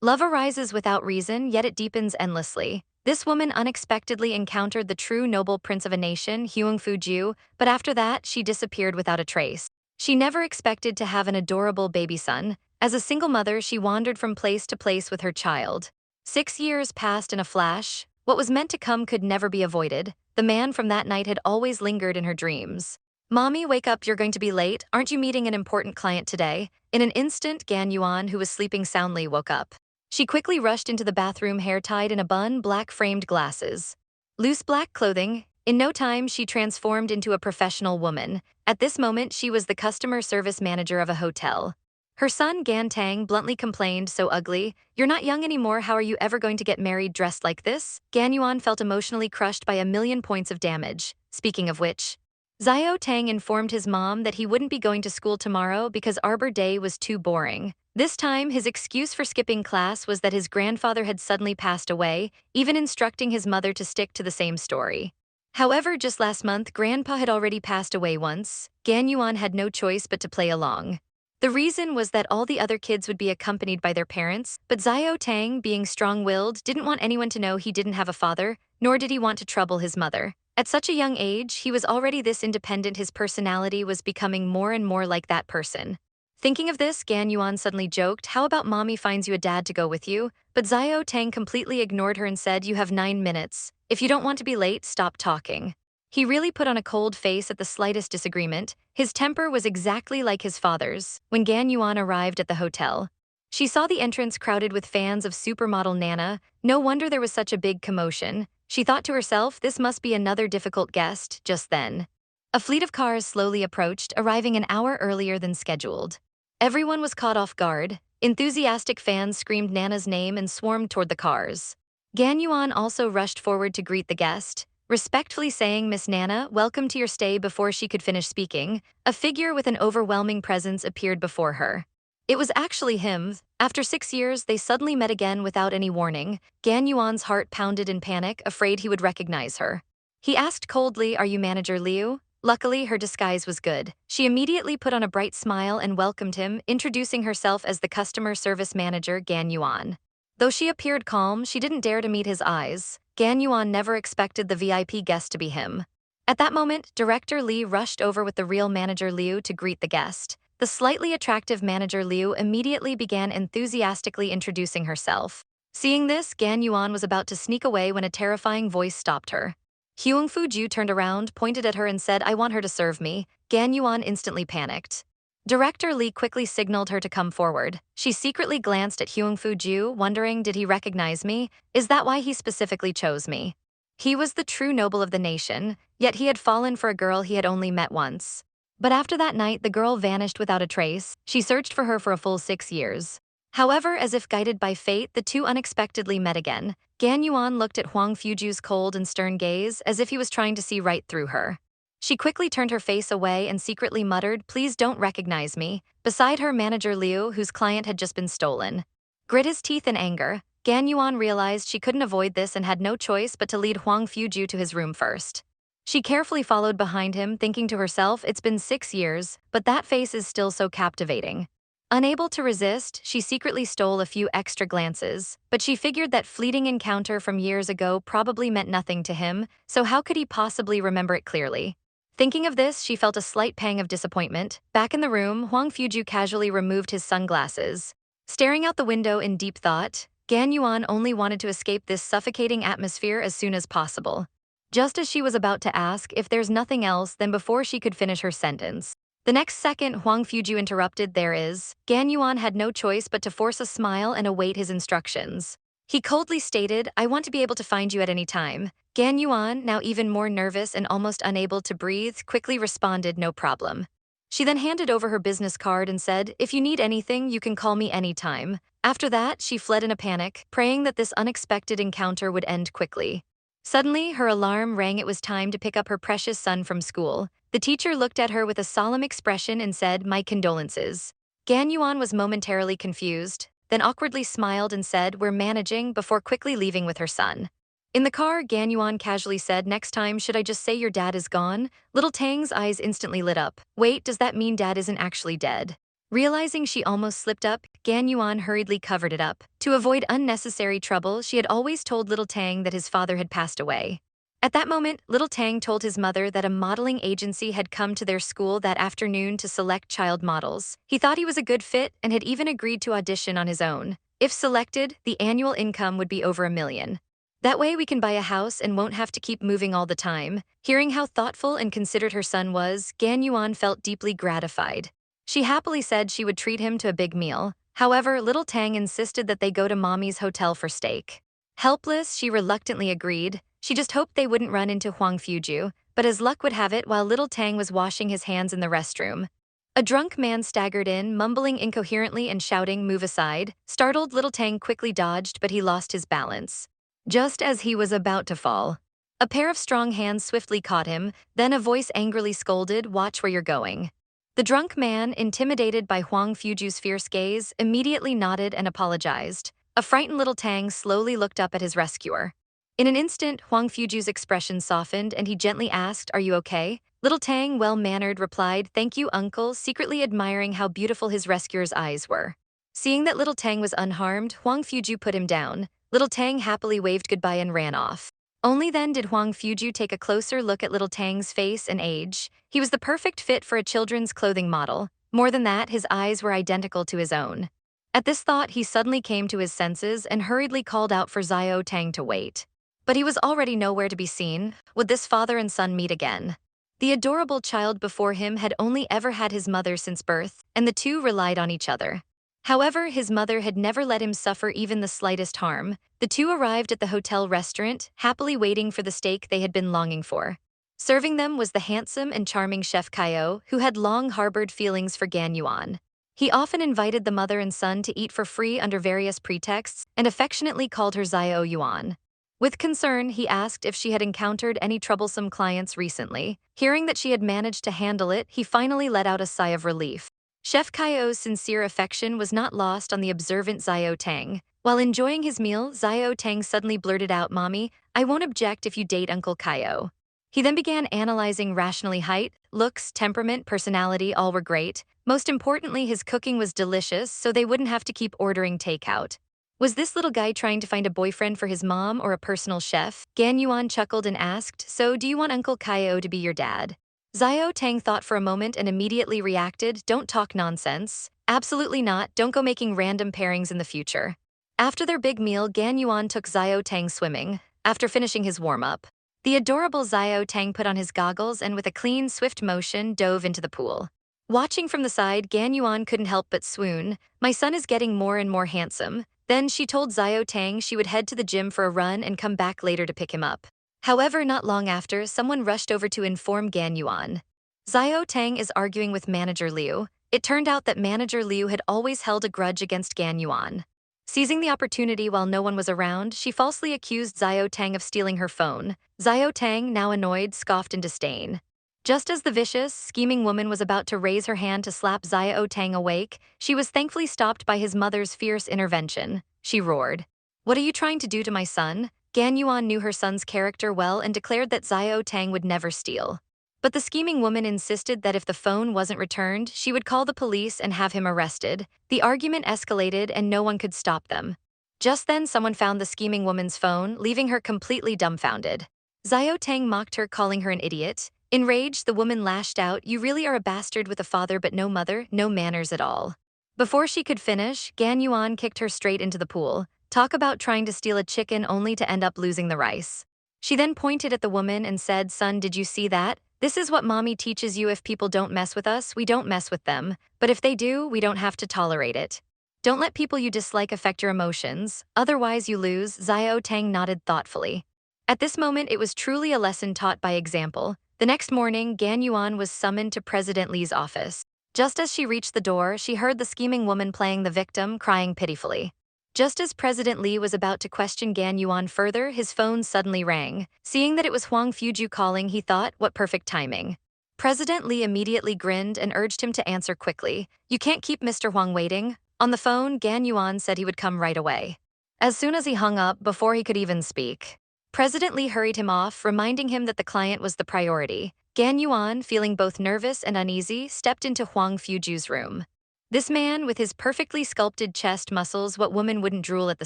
Love arises without reason, yet it deepens endlessly. This woman unexpectedly encountered the true noble prince of a nation, Fu-ju, but after that, she disappeared without a trace. She never expected to have an adorable baby son. As a single mother, she wandered from place to place with her child. 6 years passed in a flash. What was meant to come could never be avoided. The man from that night had always lingered in her dreams. Mommy, wake up, you're going to be late. Aren't you meeting an important client today? In an instant, Gan Yuan, who was sleeping soundly, woke up. She quickly rushed into the bathroom, hair tied in a bun, black-framed glasses. Loose black clothing. In no time, she transformed into a professional woman. At this moment, she was the customer service manager of a hotel. Her son, Gan Tang, bluntly complained, "So ugly. You're not young anymore, how are you ever going to get married dressed like this?" Gan Yuan felt emotionally crushed by a million points of damage. Speaking of which, Xiao Tang informed his mom that he wouldn't be going to school tomorrow because Arbor Day was too boring. This time, his excuse for skipping class was that his grandfather had suddenly passed away, even instructing his mother to stick to the same story. However, just last month, Grandpa had already passed away once. Gan Yuan had no choice but to play along. The reason was that all the other kids would be accompanied by their parents, but Xiao Tang, being strong-willed, didn't want anyone to know he didn't have a father, nor did he want to trouble his mother. At such a young age, he was already this independent. His personality was becoming more and more like that person. Thinking of this, Gan Yuan suddenly joked, "How about mommy finds you a dad to go with you?" But Xiao Tang completely ignored her and said, "You have 9 minutes. If you don't want to be late, stop talking." He really put on a cold face at the slightest disagreement. His temper was exactly like his father's. When Gan Yuan arrived at the hotel, she saw the entrance crowded with fans of supermodel Nana. No wonder there was such a big commotion. She thought to herself, this must be another difficult guest. Just then, a fleet of cars slowly approached, arriving an hour earlier than scheduled. Everyone was caught off guard. Enthusiastic fans screamed Nana's name and swarmed toward the cars. Gan Yuan also rushed forward to greet the guest, respectfully saying, "Miss Nana, welcome to your stay." Before she could finish speaking, a figure with an overwhelming presence appeared before her. It was actually him. After 6 years, they suddenly met again without any warning. Gan Yuan's heart pounded in panic, afraid he would recognize her. He asked coldly, "Are you Manager Liu?" Luckily, her disguise was good. She immediately put on a bright smile and welcomed him, introducing herself as the customer service manager, Gan Yuan. Though she appeared calm, she didn't dare to meet his eyes. Gan Yuan never expected the VIP guest to be him. At that moment, Director Li rushed over with the real Manager Liu to greet the guest. The slightly attractive Manager Liu immediately began enthusiastically introducing herself. Seeing this, Gan Yuan was about to sneak away when a terrifying voice stopped her. Fu-ju turned around, pointed at her and said, "I want her to serve me." Gan Yuan instantly panicked. Director Li quickly signaled her to come forward. She secretly glanced at Fu-ju, wondering, did he recognize me? Is that why he specifically chose me? He was the true noble of the nation, yet he had fallen for a girl he had only met once. But after that night, the girl vanished without a trace. She searched for her for a full 6 years. However, as if guided by fate, the two unexpectedly met again. Gan Yuan looked at Fu-ju's cold and stern gaze, as if he was trying to see right through her. She quickly turned her face away and secretly muttered, "Please don't recognize me." Beside her, Manager Liu, whose client had just been stolen, grit his teeth in anger. Gan Yuan realized she couldn't avoid this and had no choice but to lead Fu-ju to his room first. She carefully followed behind him, thinking to herself, it's been 6 years, but that face is still so captivating. Unable to resist, she secretly stole a few extra glances, but she figured that fleeting encounter from years ago probably meant nothing to him, so how could he possibly remember it clearly? Thinking of this, she felt a slight pang of disappointment. Back in the room, Fu-ju casually removed his sunglasses. Staring out the window in deep thought, Gan Yuan only wanted to escape this suffocating atmosphere as soon as possible. Just as she was about to ask if there's nothing else, then before she could finish her sentence, the next second, Fu-ju interrupted, "There is." Gan Yuan had no choice but to force a smile and await his instructions. He coldly stated, "I want to be able to find you at any time." Gan Yuan, now even more nervous and almost unable to breathe, quickly responded, "No problem." She then handed over her business card and said, "If you need anything, you can call me anytime." After that, she fled in a panic, praying that this unexpected encounter would end quickly. Suddenly, her alarm rang. It was time to pick up her precious son from school. The teacher looked at her with a solemn expression and said, "My condolences." Gan Yuan was momentarily confused, then awkwardly smiled and said, "We're managing," before quickly leaving with her son. In the car, Gan Yuan casually said, "Next time, should I just say your dad is gone?" Little Tang's eyes instantly lit up. "Wait, does that mean dad isn't actually dead?" Realizing she almost slipped up, Gan Yuan hurriedly covered it up. To avoid unnecessary trouble, she had always told little Tang that his father had passed away. At that moment, little Tang told his mother that a modeling agency had come to their school that afternoon to select child models. He thought he was a good fit and had even agreed to audition on his own. If selected, the annual income would be over $1 million. That way we can buy a house and won't have to keep moving all the time. Hearing how thoughtful and considerate her son was, Gan Yuan felt deeply gratified. She happily said she would treat him to a big meal. However, little Tang insisted that they go to Mommy's hotel for steak. Helpless, she reluctantly agreed. She just hoped they wouldn't run into Huang Fuju, but as luck would have it, while little Tang was washing his hands in the restroom, a drunk man staggered in, mumbling incoherently and shouting, "Move aside." Startled, little Tang quickly dodged, but he lost his balance. Just as he was about to fall, a pair of strong hands swiftly caught him, then a voice angrily scolded, "Watch where you're going." The drunk man, intimidated by Huang Fuju's fierce gaze, immediately nodded and apologized. A frightened little Tang slowly looked up at his rescuer. In an instant, Huang Fuju's expression softened and he gently asked, "Are you okay?" Little Tang, well-mannered, replied, "Thank you, uncle," secretly admiring how beautiful his rescuer's eyes were. Seeing that little Tang was unharmed, Huang Fuju put him down. Little Tang happily waved goodbye and ran off. Only then did Huang Fuju take a closer look at little Tang's face and age. He was the perfect fit for a children's clothing model. More than that, his eyes were identical to his own. At this thought, he suddenly came to his senses and hurriedly called out for Xiao Tang to wait. But he was already nowhere to be seen. Would this father and son meet again? The adorable child before him had only ever had his mother since birth, and the two relied on each other. However, his mother had never let him suffer even the slightest harm. The two arrived at the hotel restaurant, happily waiting for the steak they had been longing for. Serving them was the handsome and charming Chef Kaio, who had long harbored feelings for Gan Yuan. He often invited the mother and son to eat for free under various pretexts and affectionately called her Xiao Yuan. With concern, he asked if she had encountered any troublesome clients recently. Hearing that she had managed to handle it, he finally let out a sigh of relief. Chef Kaio's sincere affection was not lost on the observant Xiao Tang. While enjoying his meal, Xiao Tang suddenly blurted out, "Mommy, I won't object if you date Uncle Kaio." He then began analyzing rationally height, looks, temperament, personality, all were great. Most importantly, his cooking was delicious, so they wouldn't have to keep ordering takeout. Was this little guy trying to find a boyfriend for his mom or a personal chef? Gan Yuan chuckled and asked, "So do you want Uncle Kaio to be your dad?" Xiao Tang thought for a moment and immediately reacted, "Don't talk nonsense." "Absolutely not, don't go making random pairings in the future." After their big meal, Gan Yuan took Xiao Tang swimming. After finishing his warm-up, the adorable Xiao Tang put on his goggles and with a clean, swift motion dove into the pool. Watching from the side, Gan Yuan couldn't help but swoon. "My son is getting more and more handsome." Then she told Xiao Tang she would head to the gym for a run and come back later to pick him up. However, not long after, someone rushed over to inform Gan Yuan. Xiao Tang is arguing with Manager Liu. It turned out that Manager Liu had always held a grudge against Gan Yuan. Seizing the opportunity while no one was around, she falsely accused Xiao Tang of stealing her phone. Xiao Tang, now annoyed, scoffed in disdain. Just as the vicious, scheming woman was about to raise her hand to slap Xiao Tang awake, she was thankfully stopped by his mother's fierce intervention. She roared, "What are you trying to do to my son?" Gan Yuan knew her son's character well and declared that Xiao Tang would never steal. But the scheming woman insisted that if the phone wasn't returned, she would call the police and have him arrested. The argument escalated and no one could stop them. Just then, someone found the scheming woman's phone, leaving her completely dumbfounded. Xiao Tang mocked her, calling her an idiot. Enraged, the woman lashed out, "You really are a bastard with a father but no mother, no manners at all." Before she could finish, Gan Yuan kicked her straight into the pool. Talk about trying to steal a chicken only to end up losing the rice. She then pointed at the woman and said, "Son, did you see that? This is what mommy teaches you: if people don't mess with us, we don't mess with them. But if they do, we don't have to tolerate it. Don't let people you dislike affect your emotions, otherwise you lose." Xiao Tang nodded thoughtfully. At this moment, it was truly a lesson taught by example. The next morning, Gan Yuan was summoned to President Li's office. Just as she reached the door, she heard the scheming woman playing the victim, crying pitifully. Just as President Li was about to question Gan Yuan further, his phone suddenly rang. Seeing that it was Huang Fuju calling, he thought, what perfect timing. President Li immediately grinned and urged him to answer quickly. "You can't keep Mr. Huang waiting." On the phone, Gan Yuan said he would come right away. As soon as he hung up, before he could even speak, President Li hurried him off, reminding him that the client was the priority. Gan Yuan, feeling both nervous and uneasy, stepped into Huang Fuju's room. This man, with his perfectly sculpted chest muscles, what woman wouldn't drool at the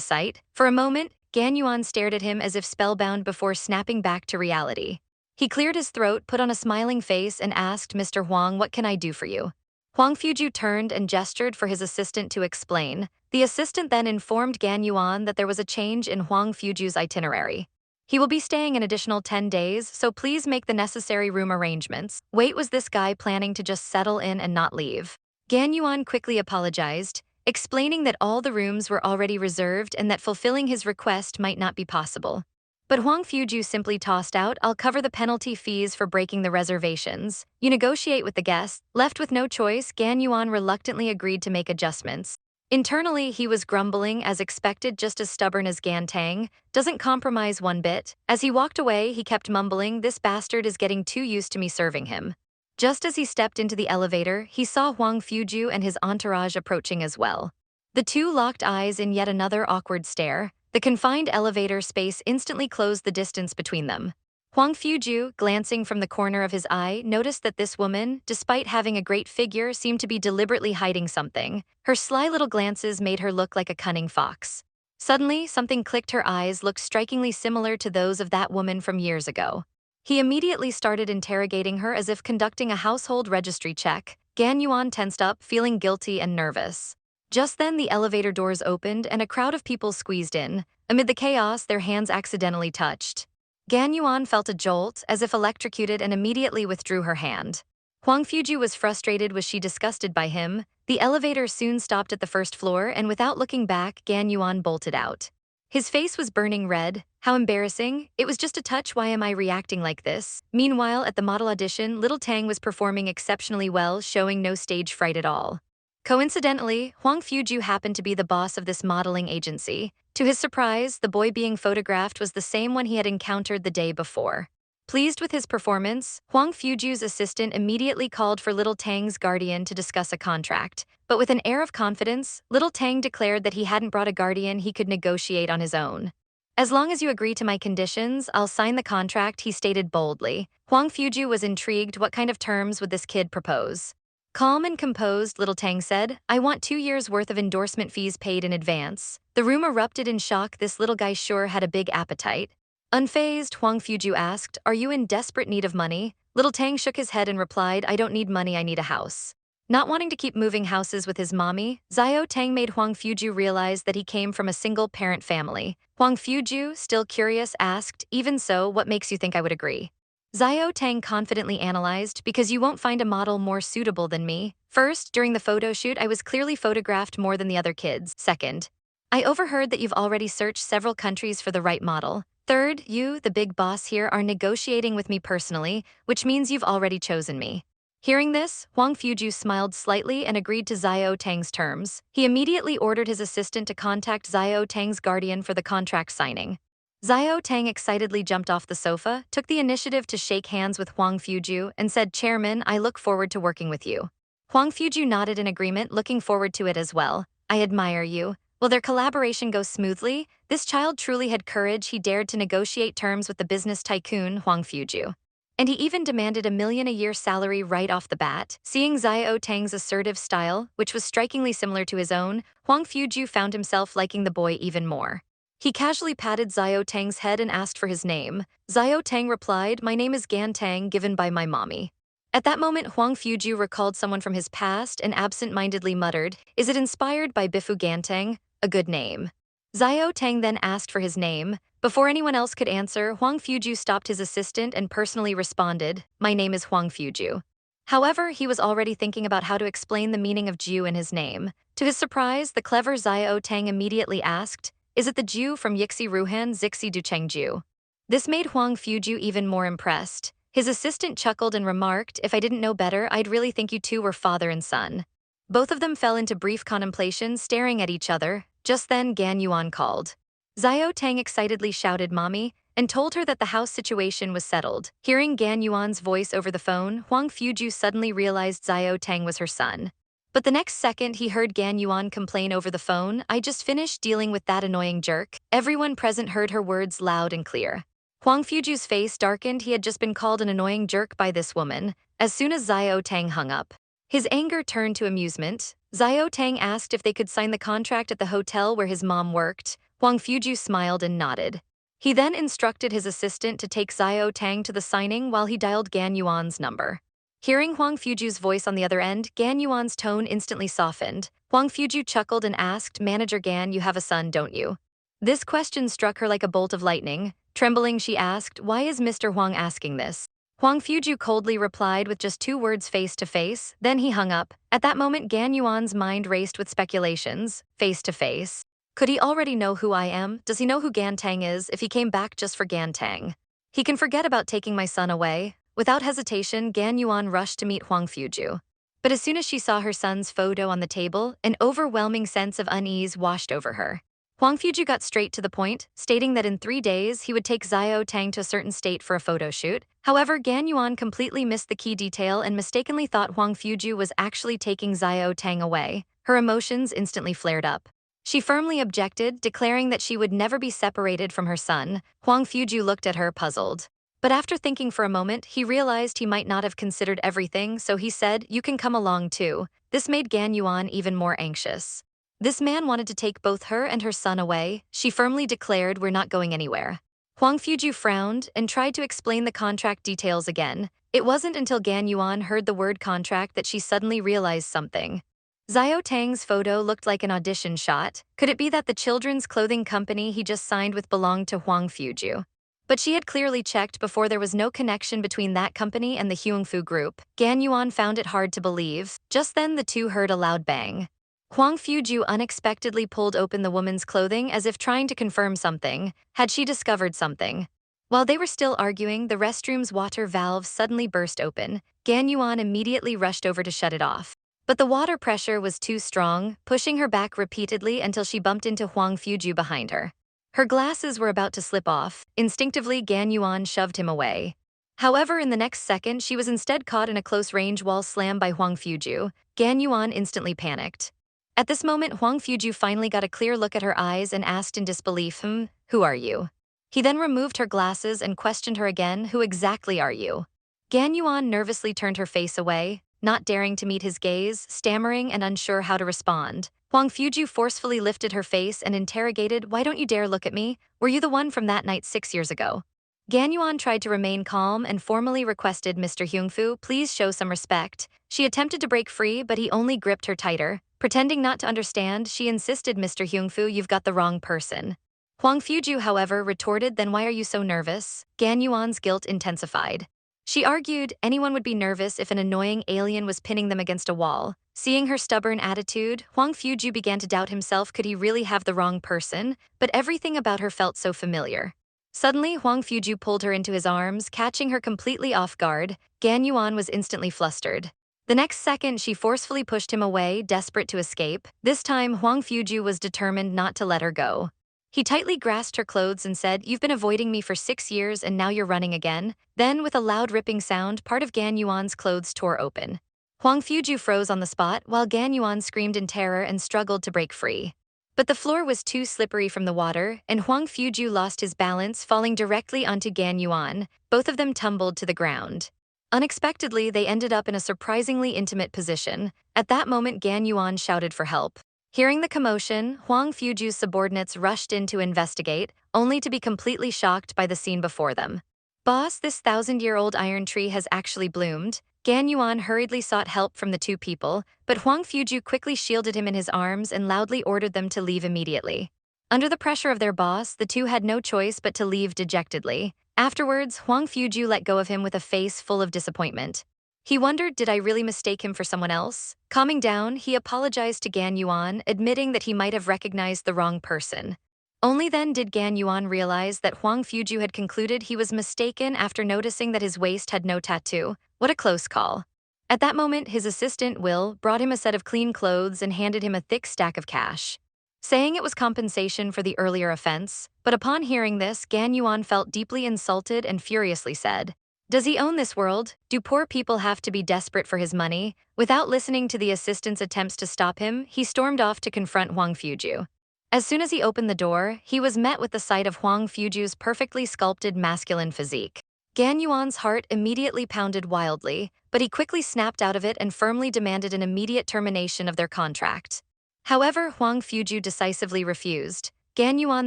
sight? For a moment, Gan Yuan stared at him as if spellbound before snapping back to reality. He cleared his throat, put on a smiling face, and asked, Mr. Huang, what can I do for you? Huang Fuju turned and gestured for his assistant to explain. The assistant then informed Gan Yuan that there was a change in Huang Fuju's itinerary. He will be staying an additional 10 days, so please make the necessary room arrangements. Wait, was this guy planning to just settle in and not leave? Gan Yuan quickly apologized, explaining that all the rooms were already reserved and that fulfilling his request might not be possible. But Huang Fuju simply tossed out, I'll cover the penalty fees for breaking the reservations. You negotiate with the guests. Left with no choice, Gan Yuan reluctantly agreed to make adjustments. Internally, he was grumbling, as expected, just as stubborn as Gan Tang, doesn't compromise one bit. As he walked away, he kept mumbling, this bastard is getting too used to me serving him. Just as he stepped into the elevator, he saw Huang Fuju and his entourage approaching as well. The two locked eyes in yet another awkward stare. The confined elevator space instantly closed the distance between them. Huang Fuju, glancing from the corner of his eye, noticed that this woman, despite having a great figure, seemed to be deliberately hiding something. Her sly little glances made her look like a cunning fox. Suddenly, something clicked. Her eyes looked strikingly similar to those of that woman from years ago. He immediately started interrogating her as if conducting a household registry check. Gan Yuan tensed up, feeling guilty and nervous. Just then, the elevator doors opened and a crowd of people squeezed in. Amid the chaos, their hands accidentally touched. Gan Yuan felt a jolt, as if electrocuted, and immediately withdrew her hand. Huang Fuju was frustrated. Was she disgusted by him? The elevator soon stopped at the first floor, and without looking back, Gan Yuan bolted out. His face was burning red. How embarrassing. It was just a touch. Why am I reacting like this? Meanwhile, at the model audition, little Tang was performing exceptionally well, showing no stage fright at all. Coincidentally, Huang Fuju happened to be the boss of this modeling agency. To his surprise, the boy being photographed was the same one he had encountered the day before. Pleased with his performance, Huang Fuju's assistant immediately called for little Tang's guardian to discuss a contract. But with an air of confidence, little Tang declared that he hadn't brought a guardian, he could negotiate on his own. As long as you agree to my conditions, I'll sign the contract, he stated boldly. Huang Fuju was intrigued. What kind of terms would this kid propose? Calm and composed, little Tang said, I want 2 years' worth of endorsement fees paid in advance. The room erupted in shock. This little guy sure had a big appetite. Unfazed, Huang Fuju asked, are you in desperate need of money? Little Tang shook his head and replied, I don't need money, I need a house. Not wanting to keep moving houses with his mommy, Xiao Tang made Huang Fuju realize that he came from a single-parent family. Huang Fuju, still curious, asked, even so, what makes you think I would agree? Xiao Tang confidently analyzed, because you won't find a model more suitable than me. First, during the photo shoot, I was clearly photographed more than the other kids. Second, I overheard that you've already searched several countries for the right model. Third, you, the big boss here, are negotiating with me personally, which means you've already chosen me. Hearing this, Huang Fuju smiled slightly and agreed to Xiao Tang's terms. He immediately ordered his assistant to contact Xiao Tang's guardian for the contract signing. Xiao Tang excitedly jumped off the sofa, took the initiative to shake hands with Huang Fuju, and said, Chairman, I look forward to working with you. Huang Fuju nodded in agreement, looking forward to it as well. I admire you. Will their collaboration go smoothly? This child truly had courage. He dared to negotiate terms with the business tycoon, Huang Fuju. And he even demanded $1 million a year salary right off the bat. Seeing Xiao Tang's assertive style, which was strikingly similar to his own, Huang Fuju found himself liking the boy even more. He casually patted Xiao Tang's head and asked for his name. Xiao Tang replied, my name is Gan Tang, given by my mommy. At that moment, Huang Fuju recalled someone from his past and absent-mindedly muttered, is it inspired by Bifu Ganteng? A good name. Xiao Tang then asked for his name. Before anyone else could answer, Huang Fuju stopped his assistant and personally responded, my name is Huang Fuju. However, he was already thinking about how to explain the meaning of Ju in his name. To his surprise, the clever Xiao Tang immediately asked, is it the Ju from Yixi Ruhan Zixi Ducheng Ju? This made Huang Fuju even more impressed. His assistant chuckled and remarked, if I didn't know better, I'd really think you two were father and son. Both of them fell into brief contemplation, staring at each other. Just then, Gan Yuan called. Xiao Tang excitedly shouted mommy, and told her that the house situation was settled. Hearing Gan Yuan's voice over the phone, Huang Fuju suddenly realized Xiao Tang was her son. But the next second, he heard Gan Yuan complain over the phone, I just finished dealing with that annoying jerk. Everyone present heard her words loud and clear. Huang Fuju's face darkened. He had just been called an annoying jerk by this woman. As soon as Xiao Tang hung up, His anger turned to amusement. Xiao Tang asked if they could sign the contract at the hotel where his mom worked. Huang Fuju smiled and nodded. He then instructed his assistant to take Xiao Tang to the signing while he dialed Gan Yuan's number. Hearing Huang Fuju's voice on the other end, Gan Yuan's tone instantly softened. Huang Fuju chuckled and asked, "Manager Gan, you have a son, don't you?" This question struck her like a bolt of lightning. Trembling, she asked, "Why is Mr. Huang asking this?" Huang Fuju coldly replied with just 2 words face to face, then he hung up. At that moment, Gan Yuan's mind raced with speculations. Face to face. Could he already know who I am? Does he know who Gan Tang is if he came back just for Gan Tang? He can forget about taking my son away. Without hesitation, Gan Yuan rushed to meet Huang Fuju. But as soon as she saw her son's photo on the table, an overwhelming sense of unease washed over her. Huang Fuju got straight to the point, stating that in 3 days he would take Xiao Tang to a certain state for a photo shoot. However, Gan Yuan completely missed the key detail and mistakenly thought Huang Fuju was actually taking Xiao Tang away. Her emotions instantly flared up. She firmly objected, declaring that she would never be separated from her son. Huang Fuju looked at her, puzzled. But after thinking for a moment, he realized he might not have considered everything, so he said, "You can come along too." This made Gan Yuan even more anxious. This man wanted to take both her and her son away. She firmly declared, "We're not going anywhere." Huang Fuju frowned and tried to explain the contract details again. It wasn't until Gan Yuan heard the word contract that she suddenly realized something. Xiao Tang's photo looked like an audition shot. Could it be that the children's clothing company he just signed with belonged to Huang Fuju? But she had clearly checked before there was no connection between that company and the Huangfu group. Gan Yuan found it hard to believe. Just then the two heard a loud bang. Huang Fuju unexpectedly pulled open the woman's clothing as if trying to confirm something. Had she discovered something? While they were still arguing, the restroom's water valve suddenly burst open. Gan Yuan immediately rushed over to shut it off. But the water pressure was too strong, pushing her back repeatedly until she bumped into Huang Fuju behind her. Her glasses were about to slip off. Instinctively, Gan Yuan shoved him away. However, in the next second, she was instead caught in a close-range wall slam by Huang Fuju. Gan Yuan instantly panicked. At this moment, Huang Fuju finally got a clear look at her eyes and asked in disbelief, "Who are you?" He then removed her glasses and questioned her again, "Who exactly are you?" Gan Yuan nervously turned her face away, not daring to meet his gaze, stammering and unsure how to respond. Huang Fuju forcefully lifted her face and interrogated, "Why don't you dare look at me? Were you the one from that night 6 years ago?" Gan Yuan tried to remain calm and formally requested, "Mr. Huangfu, please show some respect." She attempted to break free, but he only gripped her tighter. Pretending not to understand, she insisted, "Mr. Huangfu, you've got the wrong person." Huang Fuju, however, retorted, "Then why are you so nervous?" Gan Yuan's guilt intensified. She argued anyone would be nervous if an annoying alien was pinning them against a wall. Seeing her stubborn attitude, Huang Fuju began to doubt himself. Could he really have the wrong person? But everything about her felt so familiar. Suddenly, Huang Fuju pulled her into his arms, catching her completely off guard. Gan Yuan was instantly flustered. The next second, she forcefully pushed him away, desperate to escape. This time, Huang Fuju was determined not to let her go. He tightly grasped her clothes and said, "You've been avoiding me for 6 years and now you're running again." Then, with a loud ripping sound, part of Gan Yuan's clothes tore open. Huang Fuju froze on the spot, while Gan Yuan screamed in terror and struggled to break free. But the floor was too slippery from the water, and Huang Fuju lost his balance, falling directly onto Gan Yuan. Both of them tumbled to the ground. Unexpectedly, they ended up in a surprisingly intimate position. At that moment, Gan Yuan shouted for help. Hearing the commotion, Huang Fuju's subordinates rushed in to investigate, only to be completely shocked by the scene before them. "Boss, this 1,000-year-old iron tree has actually bloomed." Gan Yuan hurriedly sought help from the two people, but Huang Fuju quickly shielded him in his arms and loudly ordered them to leave immediately. Under the pressure of their boss, the two had no choice but to leave dejectedly. Afterwards, Huang Fuju let go of him with a face full of disappointment. He wondered, did I really mistake him for someone else? Calming down, he apologized to Gan Yuan, admitting that he might have recognized the wrong person. Only then did Gan Yuan realize that Huang Fuju had concluded he was mistaken after noticing that his waist had no tattoo. What a close call. At that moment, his assistant, Will, brought him a set of clean clothes and handed him a thick stack of cash, saying it was compensation for the earlier offense. But upon hearing this, Gan Yuan felt deeply insulted and furiously said, "Does he own this world? Do poor people have to be desperate for his money?" Without listening to the assistant's attempts to stop him, he stormed off to confront Huang Fuju. As soon as he opened the door, he was met with the sight of Huang Fuju's perfectly sculpted masculine physique. Gan Yuan's heart immediately pounded wildly, but he quickly snapped out of it and firmly demanded an immediate termination of their contract. However, Huang Fuju decisively refused. Gan Yuan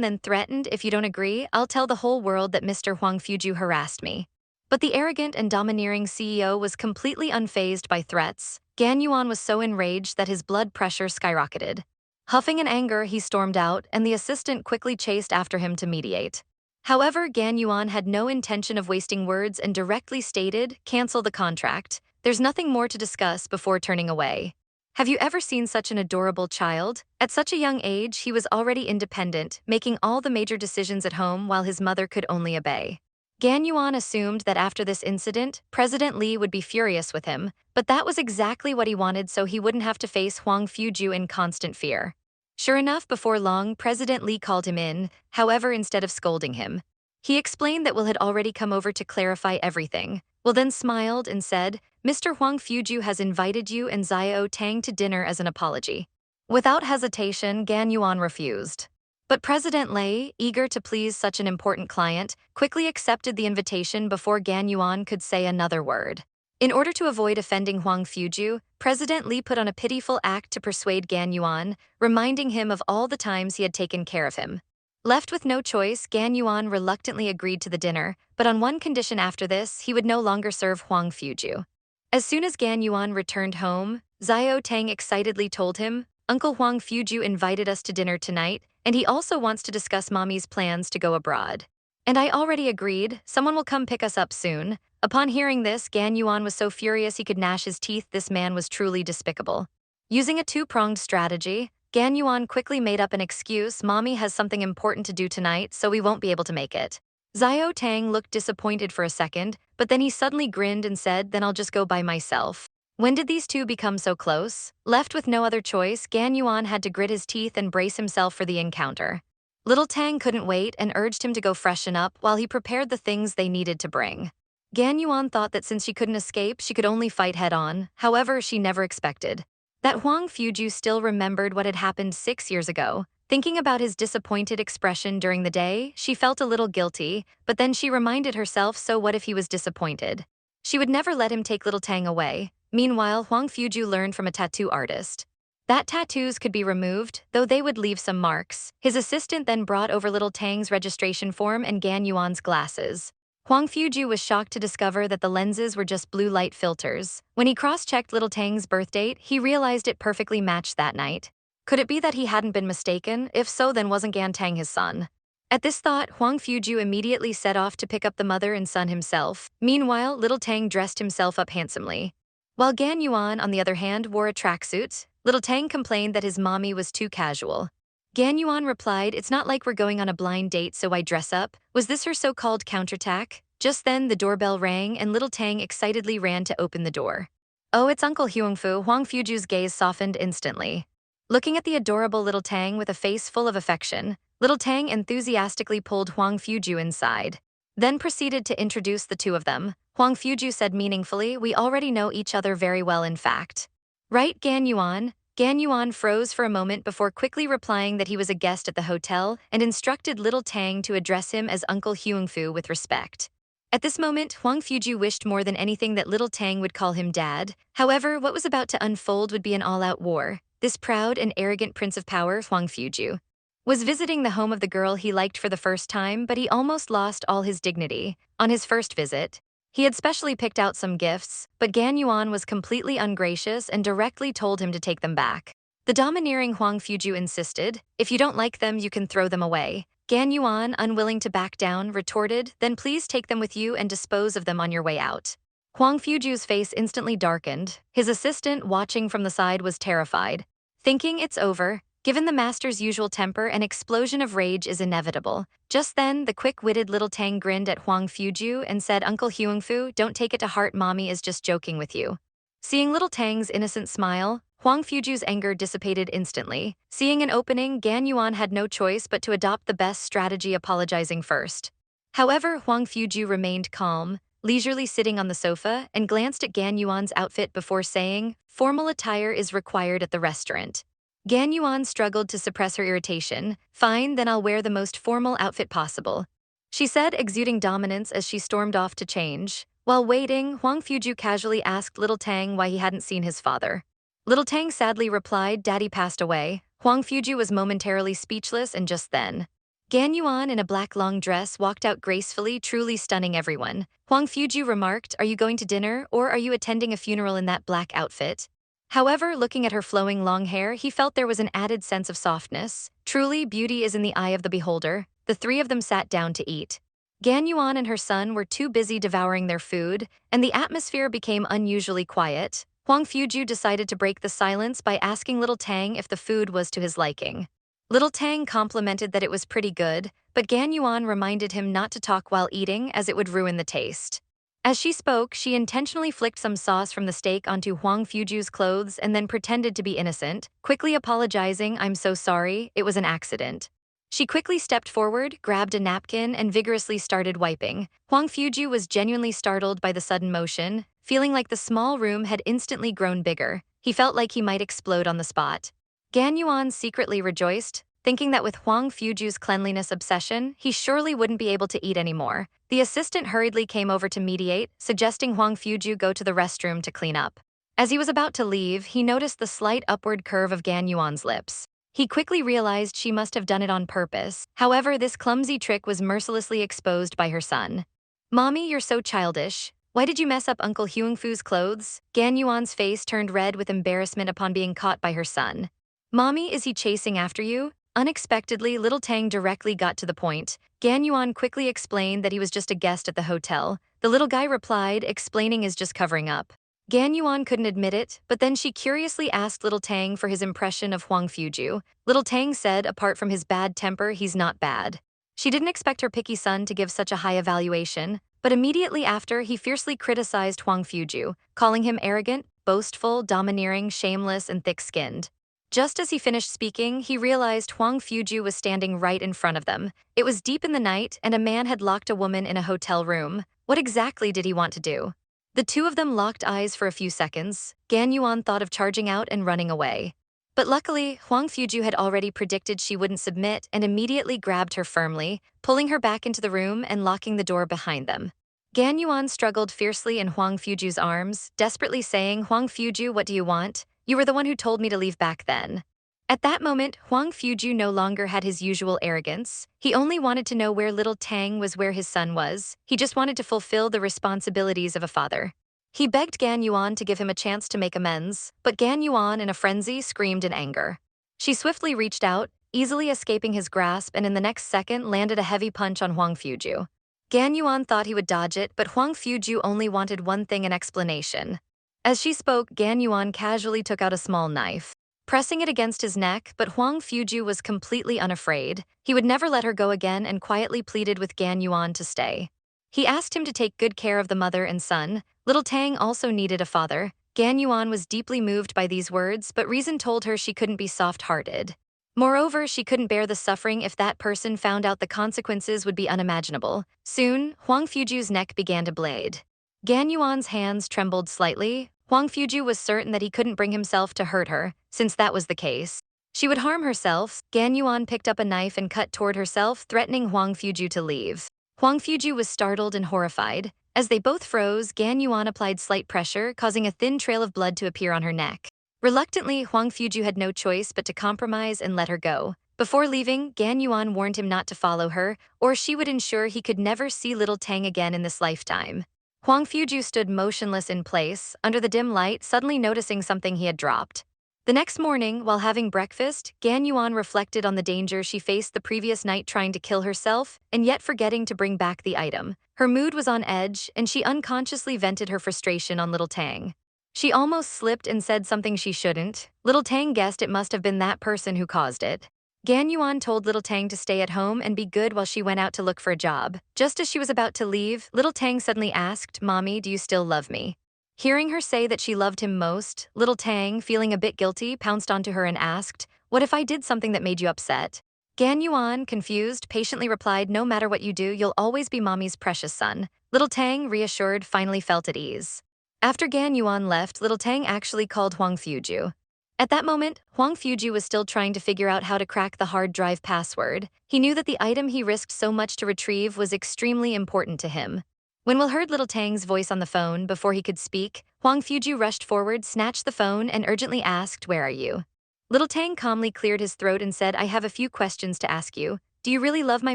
then threatened, "If you don't agree, I'll tell the whole world that Mr. Huang Fuju harassed me." But the arrogant and domineering CEO was completely unfazed by threats. Gan Yuan was so enraged that his blood pressure skyrocketed. Huffing in anger, he stormed out, and the assistant quickly chased after him to mediate. However, Gan Yuan had no intention of wasting words and directly stated, "Cancel the contract. There's nothing more to discuss," before turning away. Have you ever seen such an adorable child? At such a young age, he was already independent, making all the major decisions at home while his mother could only obey. Gan Yuan assumed that after this incident, President Li would be furious with him, but that was exactly what he wanted so he wouldn't have to face Huang Fuju in constant fear. Sure enough, before long, President Li called him in, however, instead of scolding him. He explained that Will had already come over to clarify everything. Will then smiled and said, "Mr. Huang Fuju has invited you and Xiao Tang to dinner as an apology." Without hesitation, Gan Yuan refused. But President Lei, eager to please such an important client, quickly accepted the invitation before Gan Yuan could say another word. In order to avoid offending Huang Fuju, President Li put on a pitiful act to persuade Gan Yuan, reminding him of all the times he had taken care of him. Left with no choice, Gan Yuan reluctantly agreed to the dinner, but on one condition: after this, he would no longer serve Huang Fuju. As soon as Gan Yuan returned home, Xiao Tang excitedly told him, "Uncle Huang Fuju invited us to dinner tonight, and he also wants to discuss Mommy's plans to go abroad. And I already agreed, someone will come pick us up soon." Upon hearing this, Gan Yuan was so furious he could gnash his teeth. This man was truly despicable. Using a two-pronged strategy, Gan Yuan quickly made up an excuse: "Mommy has something important to do tonight, so we won't be able to make it." Xiao Tang looked disappointed for a second, but then he suddenly grinned and said, "Then I'll just go by myself." When did these two become so close? Left with no other choice, Gan Yuan had to grit his teeth and brace himself for the encounter. Little Tang couldn't wait and urged him to go freshen up while he prepared the things they needed to bring. Gan Yuan thought that since she couldn't escape, she could only fight head-on. However, she never expected that Huang Fuju still remembered what had happened 6 years ago. Thinking about his disappointed expression during the day, she felt a little guilty, but then she reminded herself, so what if he was disappointed? She would never let him take Little Tang away. Meanwhile, Huang Fuju learned from a tattoo artist that tattoos could be removed, though they would leave some marks. His assistant then brought over Little Tang's registration form and Gan Yuan's glasses. Huang Fuju was shocked to discover that the lenses were just blue light filters. When he cross-checked Little Tang's birth date, he realized it perfectly matched that night. Could it be that he hadn't been mistaken? If so, then wasn't Gan Tang his son? At this thought, Huang Fuju immediately set off to pick up the mother and son himself. Meanwhile, Little Tang dressed himself up handsomely. While Gan Yuan, on the other hand, wore a tracksuit, Little Tang complained that his mommy was too casual. Gan Yuan replied, "It's not like we're going on a blind date, so why dress up?" Was this her so-called counterattack? Just then, the doorbell rang and Little Tang excitedly ran to open the door. "Oh, it's Uncle Huangfu." Huang Fuju's gaze softened instantly. Looking at the adorable Little Tang with a face full of affection, Little Tang enthusiastically pulled Huang Fuju inside, then proceeded to introduce the two of them. Huang Fuju said meaningfully, "We already know each other very well, in fact." "Right, Gan Yuan?" Gan Yuan froze for a moment before quickly replying that he was a guest at the hotel and instructed Little Tang to address him as Uncle Huangfu with respect. At this moment, Huang Fuju wished more than anything that Little Tang would call him dad. However, what was about to unfold would be an all-out war. This proud and arrogant prince of power, Huang Fuju, was visiting the home of the girl he liked for the first time, but he almost lost all his dignity. On his first visit, he had specially picked out some gifts, but Gan Yuan was completely ungracious and directly told him to take them back. The domineering Huang Fuju insisted, "If you don't like them, you can throw them away." Gan Yuan, unwilling to back down, retorted, "Then please take them with you and dispose of them on your way out." Huang Fuju's face instantly darkened. His assistant, watching from the side, was terrified. Thinking, "It's over. Given the master's usual temper, an explosion of rage is inevitable." Just then, the quick-witted Little Tang grinned at Huang Fuju and said, "Uncle Huangfu, don't take it to heart, Mommy is just joking with you." Seeing Little Tang's innocent smile, Huang Fuju's anger dissipated instantly. Seeing an opening, Gan Yuan had no choice but to adopt the best strategy, apologizing first. However, Huang Fuju remained calm, leisurely sitting on the sofa, and glanced at Gan Yuan's outfit before saying, "Formal attire is required at the restaurant." Gan Yuan struggled to suppress her irritation. "Fine, then I'll wear the most formal outfit possible." she said, exuding dominance as she stormed off to change. While waiting, Huang Fuju casually asked Little Tang why he hadn't seen his father. Little Tang sadly replied, "Daddy passed away." Huang Fuju was momentarily speechless, and just then, Gan Yuan in a black long dress walked out gracefully, truly stunning everyone. Huang Fuju remarked, "Are you going to dinner, or are you attending a funeral in that black outfit?" However, looking at her flowing long hair, he felt there was an added sense of softness. Truly, beauty is in the eye of the beholder. The three of them sat down to eat. Gan Yuan and her son were too busy devouring their food, and the atmosphere became unusually quiet. Huang Fuju decided to break the silence by asking Little Tang if the food was to his liking. Little Tang complimented that it was pretty good, but Gan Yuan reminded him not to talk while eating as it would ruin the taste. As she spoke, she intentionally flicked some sauce from the steak onto Huang Fuju's clothes and then pretended to be innocent, quickly apologizing, "I'm so sorry, it was an accident." She quickly stepped forward, grabbed a napkin, and vigorously started wiping. Huang Fuju was genuinely startled by the sudden motion, feeling like the small room had instantly grown bigger. He felt like he might explode on the spot. Gan Yuan secretly rejoiced, thinking that with Huang Fuju's cleanliness obsession, he surely wouldn't be able to eat anymore. The assistant hurriedly came over to mediate, suggesting Huang Fuju go to the restroom to clean up. As he was about to leave, he noticed the slight upward curve of Gan Yuan's lips. He quickly realized she must have done it on purpose. However, this clumsy trick was mercilessly exposed by her son. "Mommy, you're so childish. Why did you mess up Uncle Huangfu's clothes?" Gan Yuan's face turned red with embarrassment upon being caught by her son. "Mommy, is he chasing after you?" Unexpectedly, Little Tang directly got to the point. Gan Yuan quickly explained that he was just a guest at the hotel. The little guy replied, explaining is just covering up. Gan Yuan couldn't admit it, but then she curiously asked Little Tang for his impression of Huang Fuju. Little Tang said, apart from his bad temper, he's not bad. She didn't expect her picky son to give such a high evaluation, but immediately after, he fiercely criticized Huang Fuju, calling him arrogant, boastful, domineering, shameless, and thick-skinned. Just as he finished speaking, he realized Huang Fuju was standing right in front of them. It was deep in the night, and a man had locked a woman in a hotel room. What exactly did he want to do? The two of them locked eyes for a few seconds. Gan Yuan thought of charging out and running away. But luckily, Huang Fuju had already predicted she wouldn't submit and immediately grabbed her firmly, pulling her back into the room and locking the door behind them. Gan Yuan struggled fiercely in Huang Fuju's arms, desperately saying, "Huang Fuju, what do you want? You were the one who told me to leave back then." At that moment, Huang Fuju no longer had his usual arrogance. He only wanted to know where Little Tang was, where his son was. He just wanted to fulfill the responsibilities of a father. He begged Gan Yuan to give him a chance to make amends, but Gan Yuan, in a frenzy, screamed in anger. She swiftly reached out, easily escaping his grasp, and in the next second landed a heavy punch on Huang Fuju. Gan Yuan thought he would dodge it, but Huang Fuju only wanted one thing, an explanation. As she spoke, Gan Yuan casually took out a small knife, pressing it against his neck, but Huang Fuju was completely unafraid. He would never let her go again and quietly pleaded with Gan Yuan to stay. He asked him to take good care of the mother and son. Little Tang also needed a father. Gan Yuan was deeply moved by these words, but reason told her she couldn't be soft-hearted. Moreover, she couldn't bear the suffering if that person found out. The consequences would be unimaginable. Soon, Huang Fuju's neck began to bleed. Gan Yuan's hands trembled slightly. Huang Fuju was certain that he couldn't bring himself to hurt her. Since that was the case, she would harm herself. Gan Yuan picked up a knife and cut toward herself, threatening Huang Fuju to leave. Huang Fuju was startled and horrified. As they both froze, Gan Yuan applied slight pressure, causing a thin trail of blood to appear on her neck. Reluctantly, Huang Fuju had no choice but to compromise and let her go. Before leaving, Gan Yuan warned him not to follow her, or she would ensure he could never see Little Tang again in this lifetime. Huang Fuju stood motionless in place, under the dim light, suddenly noticing something he had dropped. The next morning, while having breakfast, Gan Yuan reflected on the danger she faced the previous night trying to kill herself, and yet forgetting to bring back the item. Her mood was on edge, and she unconsciously vented her frustration on Little Tang. She almost slipped and said something she shouldn't. Little Tang guessed it must have been that person who caused it. Gan Yuan told Little Tang to stay at home and be good while she went out to look for a job. Just as she was about to leave, Little Tang suddenly asked, "Mommy, do you still love me?" Hearing her say that she loved him most, Little Tang, feeling a bit guilty, pounced onto her and asked, "What if I did something that made you upset?" Gan Yuan, confused, patiently replied, "No matter what you do, you'll always be Mommy's precious son." Little Tang, reassured, finally felt at ease. After Gan Yuan left, Little Tang actually called Huang Fuju. At that moment, Huang Fuju was still trying to figure out how to crack the hard drive password. He knew that the item he risked so much to retrieve was extremely important to him. When Will heard little Tang's voice on the phone before he could speak, Huang Fuju rushed forward, snatched the phone, and urgently asked, "Where are you?" Little Tang calmly cleared his throat and said, "I have a few questions to ask you. Do you really love my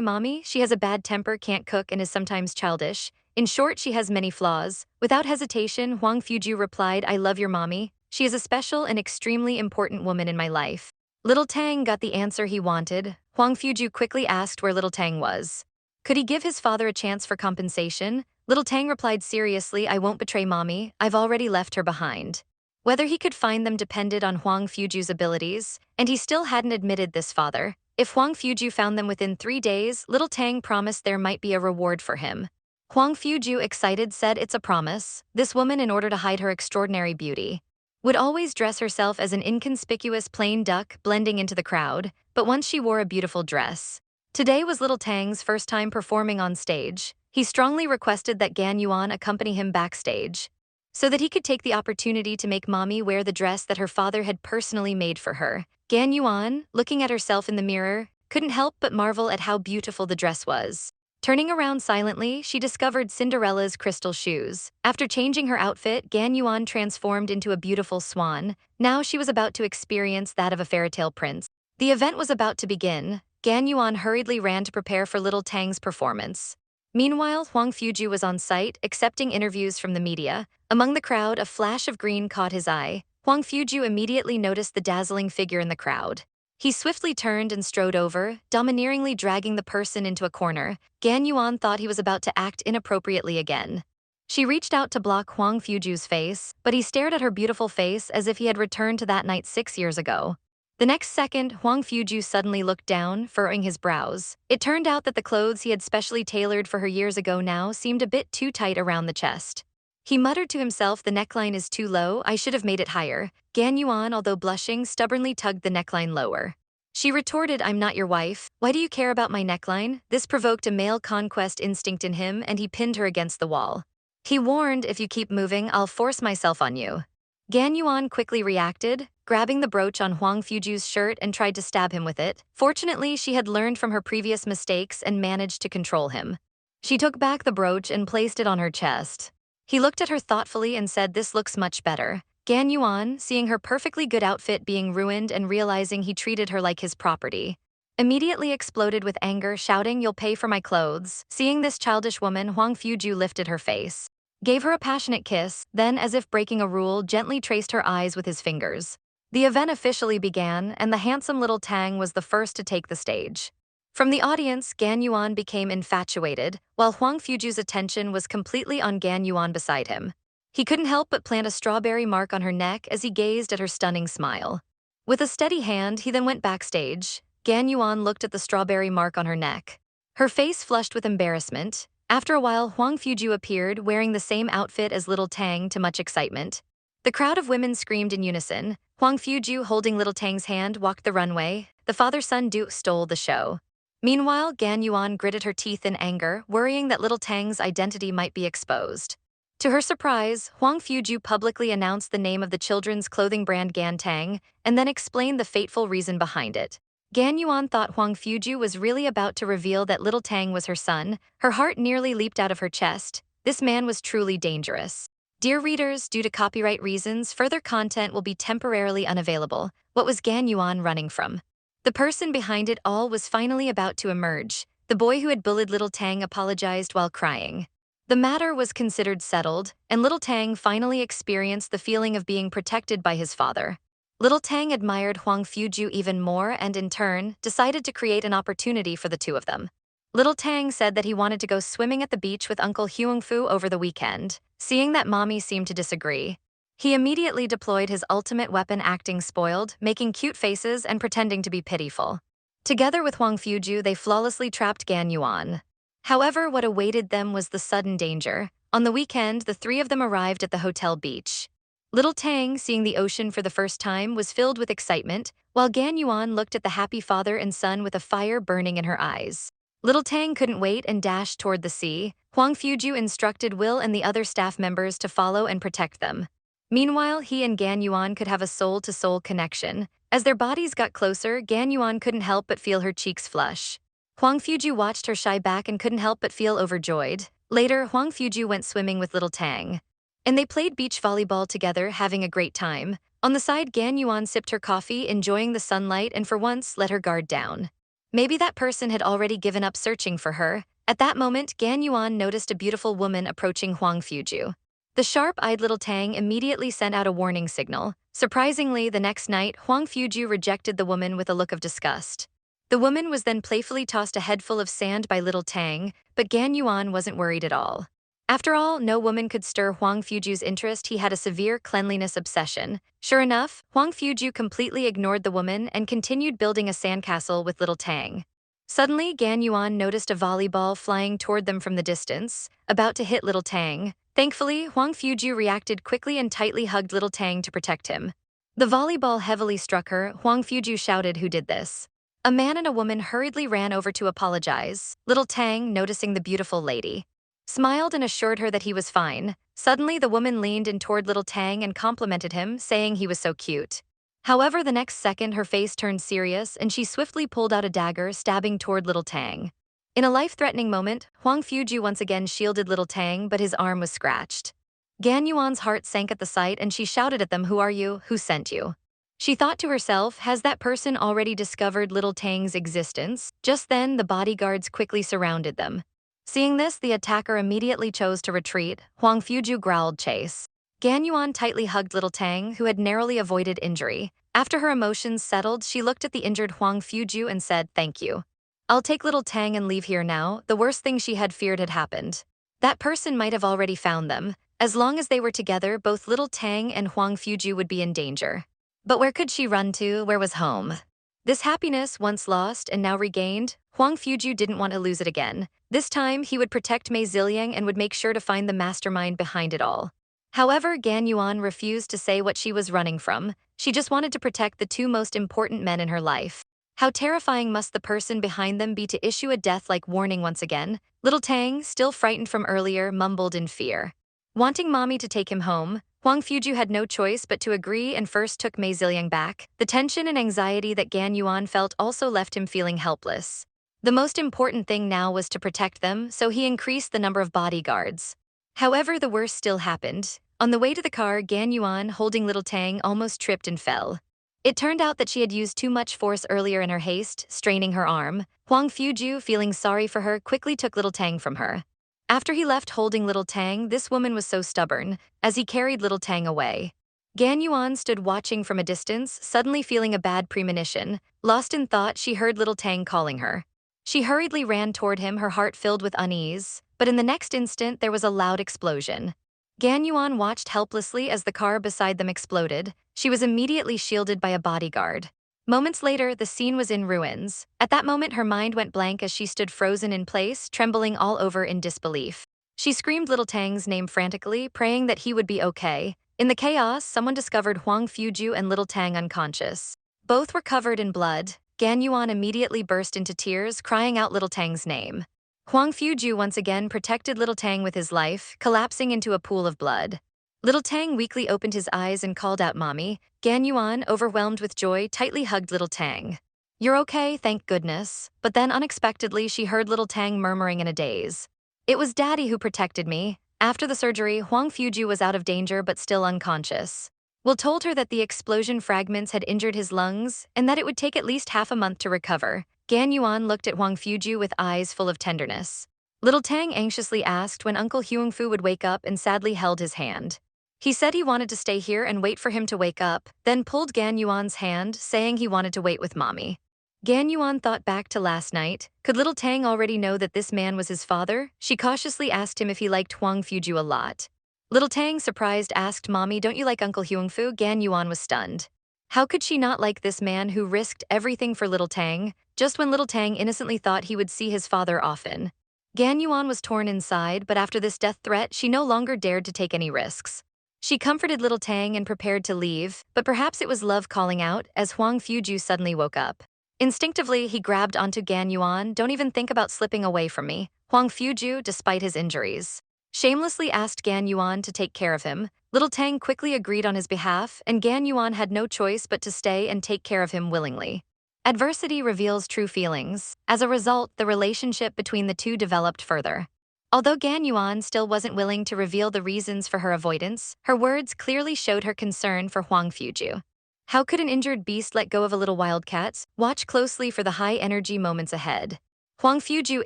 mommy? She has a bad temper, can't cook, and is sometimes childish. In short, she has many flaws." Without hesitation, Huang Fuju replied, "I love your mommy. She is a special and extremely important woman in my life." Little Tang got the answer he wanted. Huang Fuju quickly asked where Little Tang was. Could he give his father a chance for compensation? Little Tang replied seriously, "I won't betray mommy. I've already left her behind." Whether he could find them depended on Huang Fuju's abilities, and he still hadn't admitted this father. If Huang Fuju found them within 3 days, Little Tang promised there might be a reward for him. Huang Fuju, excited, said, "It's a promise." This woman, in order to hide her extraordinary beauty, would always dress herself as an inconspicuous plain duck blending into the crowd, but once she wore a beautiful dress. Today was Little Tang's first time performing on stage. He strongly requested that Gan Yuan accompany him backstage, so that he could take the opportunity to make mommy wear the dress that her father had personally made for her. Gan Yuan, looking at herself in the mirror, couldn't help but marvel at how beautiful the dress was. Turning around silently, she discovered Cinderella's crystal shoes. After changing her outfit, Gan Yuan transformed into a beautiful swan. Now she was about to experience that of a fairytale prince. The event was about to begin. Gan Yuan hurriedly ran to prepare for Little Tang's performance. Meanwhile, Huang Fuju was on site, accepting interviews from the media. Among the crowd, a flash of green caught his eye. Huang Fuju immediately noticed the dazzling figure in the crowd. He swiftly turned and strode over, domineeringly dragging the person into a corner. Gan Yuan thought he was about to act inappropriately again. She reached out to block Huang Fuju's face, but he stared at her beautiful face as if he had returned to that night 6 years ago. The next second, Huang Fuju suddenly looked down, furrowing his brows. It turned out that the clothes he had specially tailored for her years ago now seemed a bit too tight around the chest. He muttered to himself, "The neckline is too low, I should have made it higher." Gan Yuan, although blushing, stubbornly tugged the neckline lower. She retorted, "I'm not your wife. Why do you care about my neckline?" This provoked a male conquest instinct in him, and he pinned her against the wall. He warned, "If you keep moving, I'll force myself on you." Gan Yuan quickly reacted, grabbing the brooch on Huang Fuju's shirt and tried to stab him with it. Fortunately, she had learned from her previous mistakes and managed to control him. She took back the brooch and placed it on her chest. He looked at her thoughtfully and said, "This looks much better." Gan Yuan, seeing her perfectly good outfit being ruined and realizing he treated her like his property, immediately exploded with anger, shouting, "You'll pay for my clothes." Seeing this childish woman, Huang Fuju lifted her face, gave her a passionate kiss, then, as if breaking a rule, gently traced her eyes with his fingers. The event officially began, and the handsome Little Tang was the first to take the stage. From the audience, Gan Yuan became infatuated, while Huang Fuju's attention was completely on Gan Yuan beside him. He couldn't help but plant a strawberry mark on her neck as he gazed at her stunning smile. With a steady hand, he then went backstage. Gan Yuan looked at the strawberry mark on her neck. Her face flushed with embarrassment. After a while, Huang Fuju appeared, wearing the same outfit as Little Tang, to much excitement. The crowd of women screamed in unison. Huang Fuju, holding Little Tang's hand, walked the runway. The father-son duo stole the show. Meanwhile, Gan Yuan gritted her teeth in anger, worrying that Little Tang's identity might be exposed. To her surprise, Huang Fuju publicly announced the name of the children's clothing brand Gan Tang, and then explained the fateful reason behind it. Gan Yuan thought Huang Fuju was really about to reveal that Little Tang was her son. Her heart nearly leaped out of her chest. This man was truly dangerous. Dear readers, due to copyright reasons, further content will be temporarily unavailable. What was Gan Yuan running from? The person behind it all was finally about to emerge. The boy who had bullied Little Tang apologized while crying. The matter was considered settled, and Little Tang finally experienced the feeling of being protected by his father. Little Tang admired Huang Fuju even more and, in turn, decided to create an opportunity for the two of them. Little Tang said that he wanted to go swimming at the beach with Uncle Huangfu over the weekend. Seeing that Mommy seemed to disagree, he immediately deployed his ultimate weapon, acting spoiled, making cute faces and pretending to be pitiful. Together with Huang Fuju, they flawlessly trapped Gan Yuan. However, what awaited them was the sudden danger. On the weekend, the three of them arrived at the hotel beach. Little Tang, seeing the ocean for the first time, was filled with excitement, while Gan Yuan looked at the happy father and son with a fire burning in her eyes. Little Tang couldn't wait and dashed toward the sea. Huang Fuju instructed Will and the other staff members to follow and protect them. Meanwhile, he and Gan Yuan could have a soul-to-soul connection. As their bodies got closer, Gan Yuan couldn't help but feel her cheeks flush. Huang Fuju watched her shy back and couldn't help but feel overjoyed. Later, Huang Fuju went swimming with little Tang. And they played beach volleyball together, having a great time. On the side, Gan Yuan sipped her coffee, enjoying the sunlight, and for once let her guard down. Maybe that person had already given up searching for her. At that moment, Gan Yuan noticed a beautiful woman approaching Huang Fuju. The sharp-eyed little Tang immediately sent out a warning signal. Surprisingly, the next night, Huang Fuju rejected the woman with a look of disgust. The woman was then playfully tossed a head full of sand by little Tang, but Gan Yuan wasn't worried at all. After all, no woman could stir Huang Fuju's interest. He had a severe cleanliness obsession. Sure enough, Huang Fuju completely ignored the woman and continued building a sandcastle with little Tang. Suddenly, Gan Yuan noticed a volleyball flying toward them from the distance, about to hit little Tang. Thankfully, Huang Fuju reacted quickly and tightly hugged little Tang to protect him. The volleyball heavily struck her. Huang Fuju shouted, "Who did this?" A man and a woman hurriedly ran over to apologize. Little Tang, noticing the beautiful lady, smiled and assured her that he was fine. Suddenly, the woman leaned in toward little Tang and complimented him, saying he was so cute. However, the next second, her face turned serious and she swiftly pulled out a dagger, stabbing toward little Tang. In a life-threatening moment, Huang Fuju once again shielded little Tang, but his arm was scratched. Gan Yuan's heart sank at the sight and she shouted at them, "Who are you? Who sent you?" She thought to herself, has that person already discovered little Tang's existence? Just then, the bodyguards quickly surrounded them. Seeing this, the attacker immediately chose to retreat. Huang Fuju growled, "Chase." Gan Yuan tightly hugged little Tang, who had narrowly avoided injury. After her emotions settled, she looked at the injured Huang Fuju and said, "Thank you. I'll take little Tang and leave here now." The worst thing she had feared had happened. That person might have already found them. As long as they were together, both little Tang and Huang Fuju would be in danger. But where could she run to? Where was home? This happiness, once lost and now regained, Huang Fuju didn't want to lose it again. This time, he would protect Mei Ziliang and would make sure to find the mastermind behind it all. However, Gan Yuan refused to say what she was running from. She just wanted to protect the two most important men in her life. How terrifying must the person behind them be to issue a death-like warning once again? Little Tang, still frightened from earlier, mumbled in fear. Wanting mommy to take him home, Huang Fuju had no choice but to agree and first took Mei Ziliang back. The tension and anxiety that Gan Yuan felt also left him feeling helpless. The most important thing now was to protect them, so he increased the number of bodyguards. However, the worst still happened. On the way to the car, Gan Yuan, holding little Tang, almost tripped and fell. It turned out that she had used too much force earlier in her haste, straining her arm. Huang Fuju, feeling sorry for her, quickly took little Tang from her. After he left holding little Tang, this woman was so stubborn, as he carried little Tang away. Gan Yuan stood watching from a distance, suddenly feeling a bad premonition. Lost in thought, she heard little Tang calling her. She hurriedly ran toward him, her heart filled with unease, but in the next instant there was a loud explosion. Gan Yuan watched helplessly as the car beside them exploded. She was immediately shielded by a bodyguard. Moments later, the scene was in ruins. At that moment, her mind went blank as she stood frozen in place, trembling all over in disbelief. She screamed little Tang's name frantically, praying that he would be okay. In the chaos, someone discovered Huang Fuju and little Tang unconscious. Both were covered in blood. Gan Yuan immediately burst into tears, crying out little Tang's name. Huang Fuju once again protected little Tang with his life, collapsing into a pool of blood. Little Tang weakly opened his eyes and called out, "Mommy." Gan Yuan, overwhelmed with joy, tightly hugged little Tang. "You're okay, thank goodness." But then unexpectedly, she heard little Tang murmuring in a daze. "It was Daddy who protected me." After the surgery, Huang Fuju was out of danger but still unconscious. Will told her that the explosion fragments had injured his lungs and that it would take at least half a month to recover. Gan Yuan looked at Huang Fuju with eyes full of tenderness. Little Tang anxiously asked when Uncle Huangfu would wake up and sadly held his hand. He said he wanted to stay here and wait for him to wake up, then pulled Gan Yuan's hand, saying he wanted to wait with mommy. Gan Yuan thought back to last night. Could little Tang already know that this man was his father? She cautiously asked him if he liked Huang Fuju a lot. Little Tang, surprised, asked, "Mommy, don't you like Uncle Huangfu?" Gan Yuan was stunned. How could she not like this man who risked everything for little Tang, just when little Tang innocently thought he would see his father often? Gan Yuan was torn inside, but after this death threat, she no longer dared to take any risks. She comforted little Tang and prepared to leave, but perhaps it was love calling out as Huang Fuju suddenly woke up. Instinctively, he grabbed onto Gan Yuan. "Don't even think about slipping away from me." Huang Fuju, despite his injuries, shamelessly asked Gan Yuan to take care of him. Little Tang quickly agreed on his behalf, and Gan Yuan had no choice but to stay and take care of him willingly. Adversity reveals true feelings. As a result, the relationship between the two developed further. Although Gan Yuan still wasn't willing to reveal the reasons for her avoidance, her words clearly showed her concern for Huang Fuju. How could an injured beast let go of a little wildcat? Watch closely for the high-energy moments ahead. Huang Fuju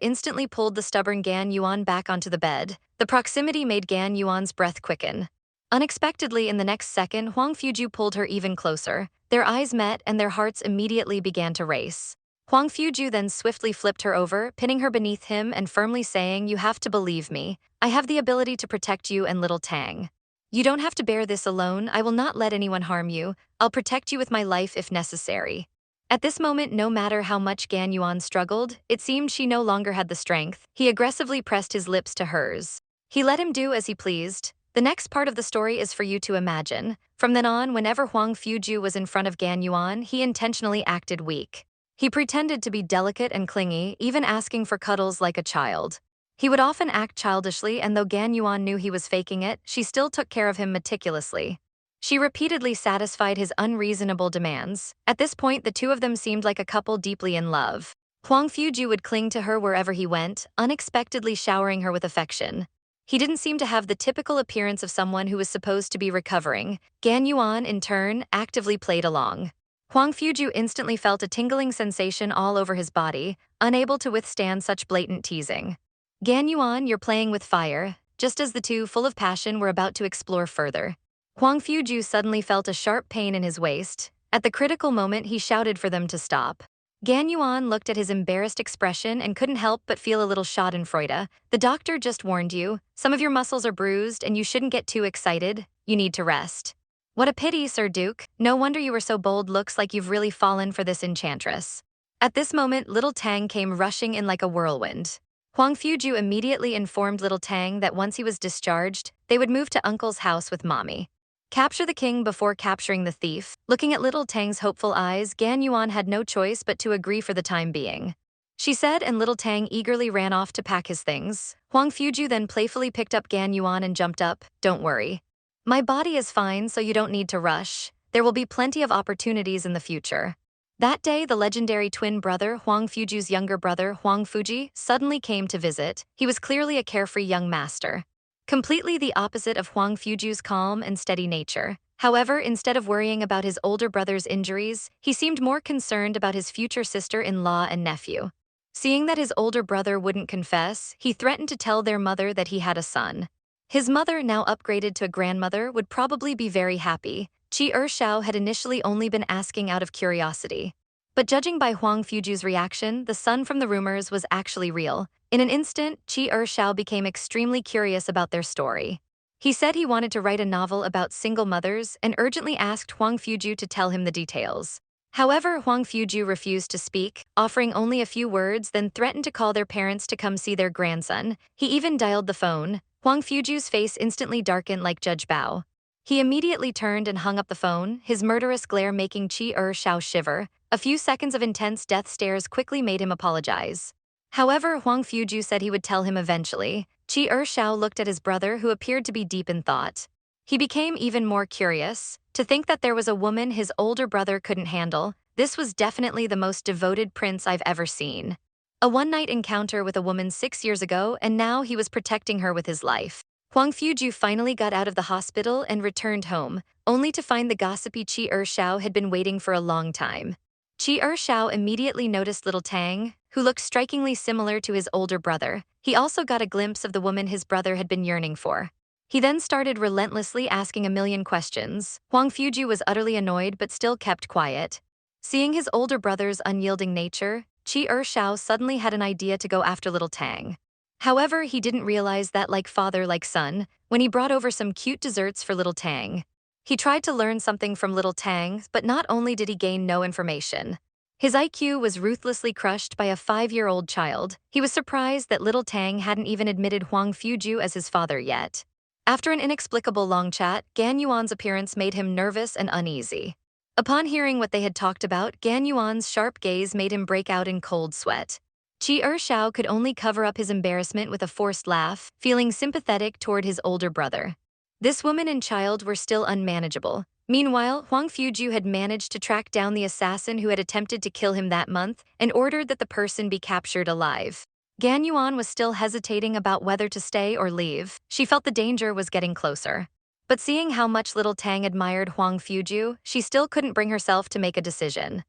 instantly pulled the stubborn Gan Yuan back onto the bed. The proximity made Gan Yuan's breath quicken. Unexpectedly, in the next second, Huang Fuju pulled her even closer. Their eyes met and their hearts immediately began to race. Huang Fuju then swiftly flipped her over, pinning her beneath him and firmly saying, "You have to believe me. I have the ability to protect you and little Tang. You don't have to bear this alone. I will not let anyone harm you. I'll protect you with my life if necessary." At this moment, no matter how much Gan Yuan struggled, it seemed she no longer had the strength. He aggressively pressed his lips to hers. He let him do as he pleased. The next part of the story is for you to imagine. From then on, whenever Huang Fuju was in front of Gan Yuan, he intentionally acted weak. He pretended to be delicate and clingy, even asking for cuddles like a child. He would often act childishly, and though Gan Yuan knew he was faking it, she still took care of him meticulously. She repeatedly satisfied his unreasonable demands. At this point, the two of them seemed like a couple deeply in love. Huang Fuju would cling to her wherever he went, unexpectedly showering her with affection. He didn't seem to have the typical appearance of someone who was supposed to be recovering. Gan Yuan, in turn, actively played along. Huang Fuju instantly felt a tingling sensation all over his body, unable to withstand such blatant teasing. "Gan Yuan, you're playing with fire," just as the two, full of passion, were about to explore further. Huang Fuju suddenly felt a sharp pain in his waist. At the critical moment, he shouted for them to stop. Gan Yuan looked at his embarrassed expression and couldn't help but feel a little schadenfreude. "The doctor just warned you. Some of your muscles are bruised and you shouldn't get too excited. You need to rest." "What a pity, Sir Duke. No wonder you were so bold. Looks like you've really fallen for this enchantress." At this moment, little Tang came rushing in like a whirlwind. Huang Fuju immediately informed little Tang that once he was discharged, they would move to Uncle's house with Mommy. Capture the king before capturing the thief. Looking at little Tang's hopeful eyes, Gan Yuan had no choice but to agree for the time being. She said, and little Tang eagerly ran off to pack his things. Huang Fuju then playfully picked up Gan Yuan and jumped up. "Don't worry. My body is fine, so you don't need to rush. There will be plenty of opportunities in the future." That day, the legendary twin brother, Huang Fuju's younger brother, Huang Fuji, suddenly came to visit. He was clearly a carefree young master, completely the opposite of Huang Fuju's calm and steady nature. However, instead of worrying about his older brother's injuries, he seemed more concerned about his future sister-in-law and nephew. Seeing that his older brother wouldn't confess, he threatened to tell their mother that he had a son. His mother, now upgraded to a grandmother, would probably be very happy. Qi Ershao had initially only been asking out of curiosity. But judging by Huang Fuju's reaction, the son from the rumors was actually real. In an instant, Qi Ershao became extremely curious about their story. He said he wanted to write a novel about single mothers and urgently asked Huang Fuju to tell him the details. However, Huang Fuju refused to speak, offering only a few words, then threatened to call their parents to come see their grandson. He even dialed the phone. Huang Fuju's face instantly darkened like Judge Bao. He immediately turned and hung up the phone, his murderous glare making Qi Ershao shiver. A few seconds of intense death stares quickly made him apologize. However, Huang Fuju said he would tell him eventually. Qi Ershao looked at his brother, who appeared to be deep in thought. He became even more curious. To think that there was a woman his older brother couldn't handle. This was definitely the most devoted prince I've ever seen. A one-night encounter with a woman 6 years ago, and now he was protecting her with his life. Huang Fuju finally got out of the hospital and returned home, only to find the gossipy Qi Ershao had been waiting for a long time. Qi Ershao immediately noticed little Tang, who looked strikingly similar to his older brother. He also got a glimpse of the woman his brother had been yearning for. He then started relentlessly asking a million questions. Huang Fuju was utterly annoyed but still kept quiet. Seeing his older brother's unyielding nature, Qi Ershao suddenly had an idea to go after little Tang. However, he didn't realize that, like father, like son, when he brought over some cute desserts for little Tang. He tried to learn something from little Tang, but not only did he gain no information. His IQ was ruthlessly crushed by a 5-year-old child. He was surprised that little Tang hadn't even admitted Huang Fuju as his father yet. After an inexplicable long chat, Gan Yuan's appearance made him nervous and uneasy. Upon hearing what they had talked about, Gan Yuan's sharp gaze made him break out in cold sweat. Chi Shao could only cover up his embarrassment with a forced laugh, feeling sympathetic toward his older brother. This woman and child were still unmanageable. Meanwhile, Huang Fuju had managed to track down the assassin who had attempted to kill him that month and ordered that the person be captured alive. Gan Yuan was still hesitating about whether to stay or leave. She felt the danger was getting closer. But seeing how much little Tang admired Huang Fuju, she still couldn't bring herself to make a decision.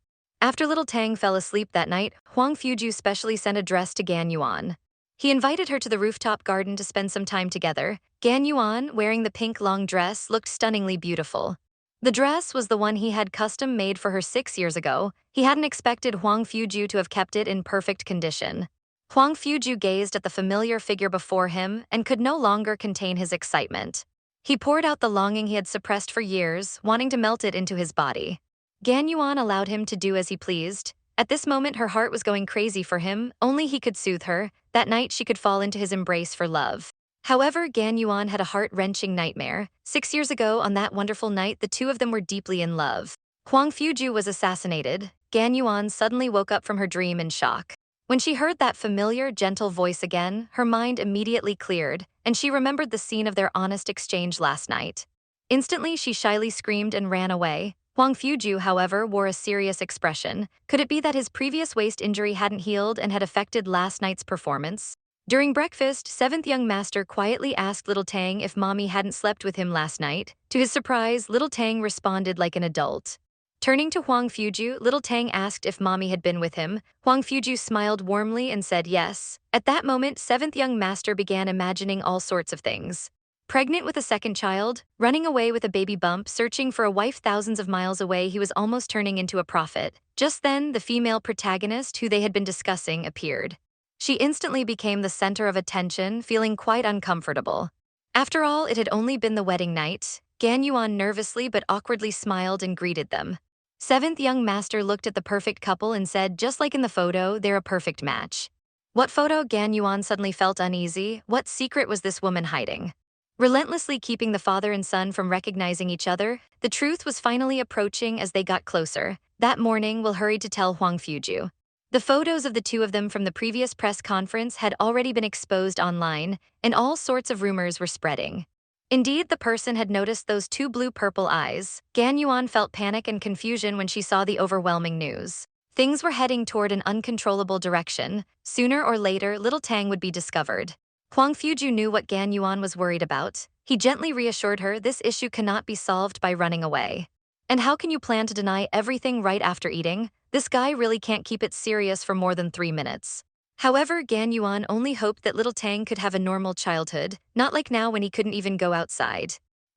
After little Tang fell asleep that night, Huang Fuju specially sent a dress to Gan Yuan. He invited her to the rooftop garden to spend some time together. Gan Yuan, wearing the pink long dress, looked stunningly beautiful. The dress was the one he had custom made for her 6 years ago. He hadn't expected Huang Fuju to have kept it in perfect condition. Huang Fuju gazed at the familiar figure before him and could no longer contain his excitement. He poured out the longing he had suppressed for years, wanting to melt it into his body. Gan Yuan allowed him to do as he pleased. At this moment, her heart was going crazy for him. Only he could soothe her. That night, she could fall into his embrace for love. However, Gan Yuan had a heart-wrenching nightmare. 6 years ago, on that wonderful night, the two of them were deeply in love. Huang Fuju was assassinated. Gan Yuan suddenly woke up from her dream in shock. When she heard that familiar, gentle voice again, her mind immediately cleared, and she remembered the scene of their honest exchange last night. Instantly, she shyly screamed and ran away. Huang Fuju, however, wore a serious expression. Could it be that his previous waist injury hadn't healed and had affected last night's performance? During breakfast, seventh young master quietly asked little Tang if mommy hadn't slept with him last night. To his surprise, little Tang responded like an adult. Turning to Huang Fuju, little Tang asked if mommy had been with him. Huang Fuju smiled warmly and said yes. At that moment, seventh young master began imagining all sorts of things. Pregnant with a second child, running away with a baby bump, searching for a wife thousands of miles away, he was almost turning into a prophet. Just then, the female protagonist who they had been discussing appeared. She instantly became the center of attention, feeling quite uncomfortable. After all, it had only been the wedding night. Gan Yuan nervously but awkwardly smiled and greeted them. Seventh young master looked at the perfect couple and said, just like in the photo, they're a perfect match. What photo? Gan Yuan suddenly felt uneasy. What secret was this woman hiding? Relentlessly keeping the father and son from recognizing each other, the truth was finally approaching as they got closer. That morning, Will hurried to tell Huang Fuju. The photos of the two of them from the previous press conference had already been exposed online, and all sorts of rumors were spreading. Indeed, the person had noticed those two blue-purple eyes. Gan Yuan felt panic and confusion when she saw the overwhelming news. Things were heading toward an uncontrollable direction. Sooner or later, little Tang would be discovered. Huang Fuju knew what Gan Yuan was worried about. He gently reassured her this issue cannot be solved by running away. And how can you plan to deny everything right after eating? This guy really can't keep it serious for more than 3 minutes. However, Gan Yuan only hoped that little Tang could have a normal childhood, not like now when he couldn't even go outside.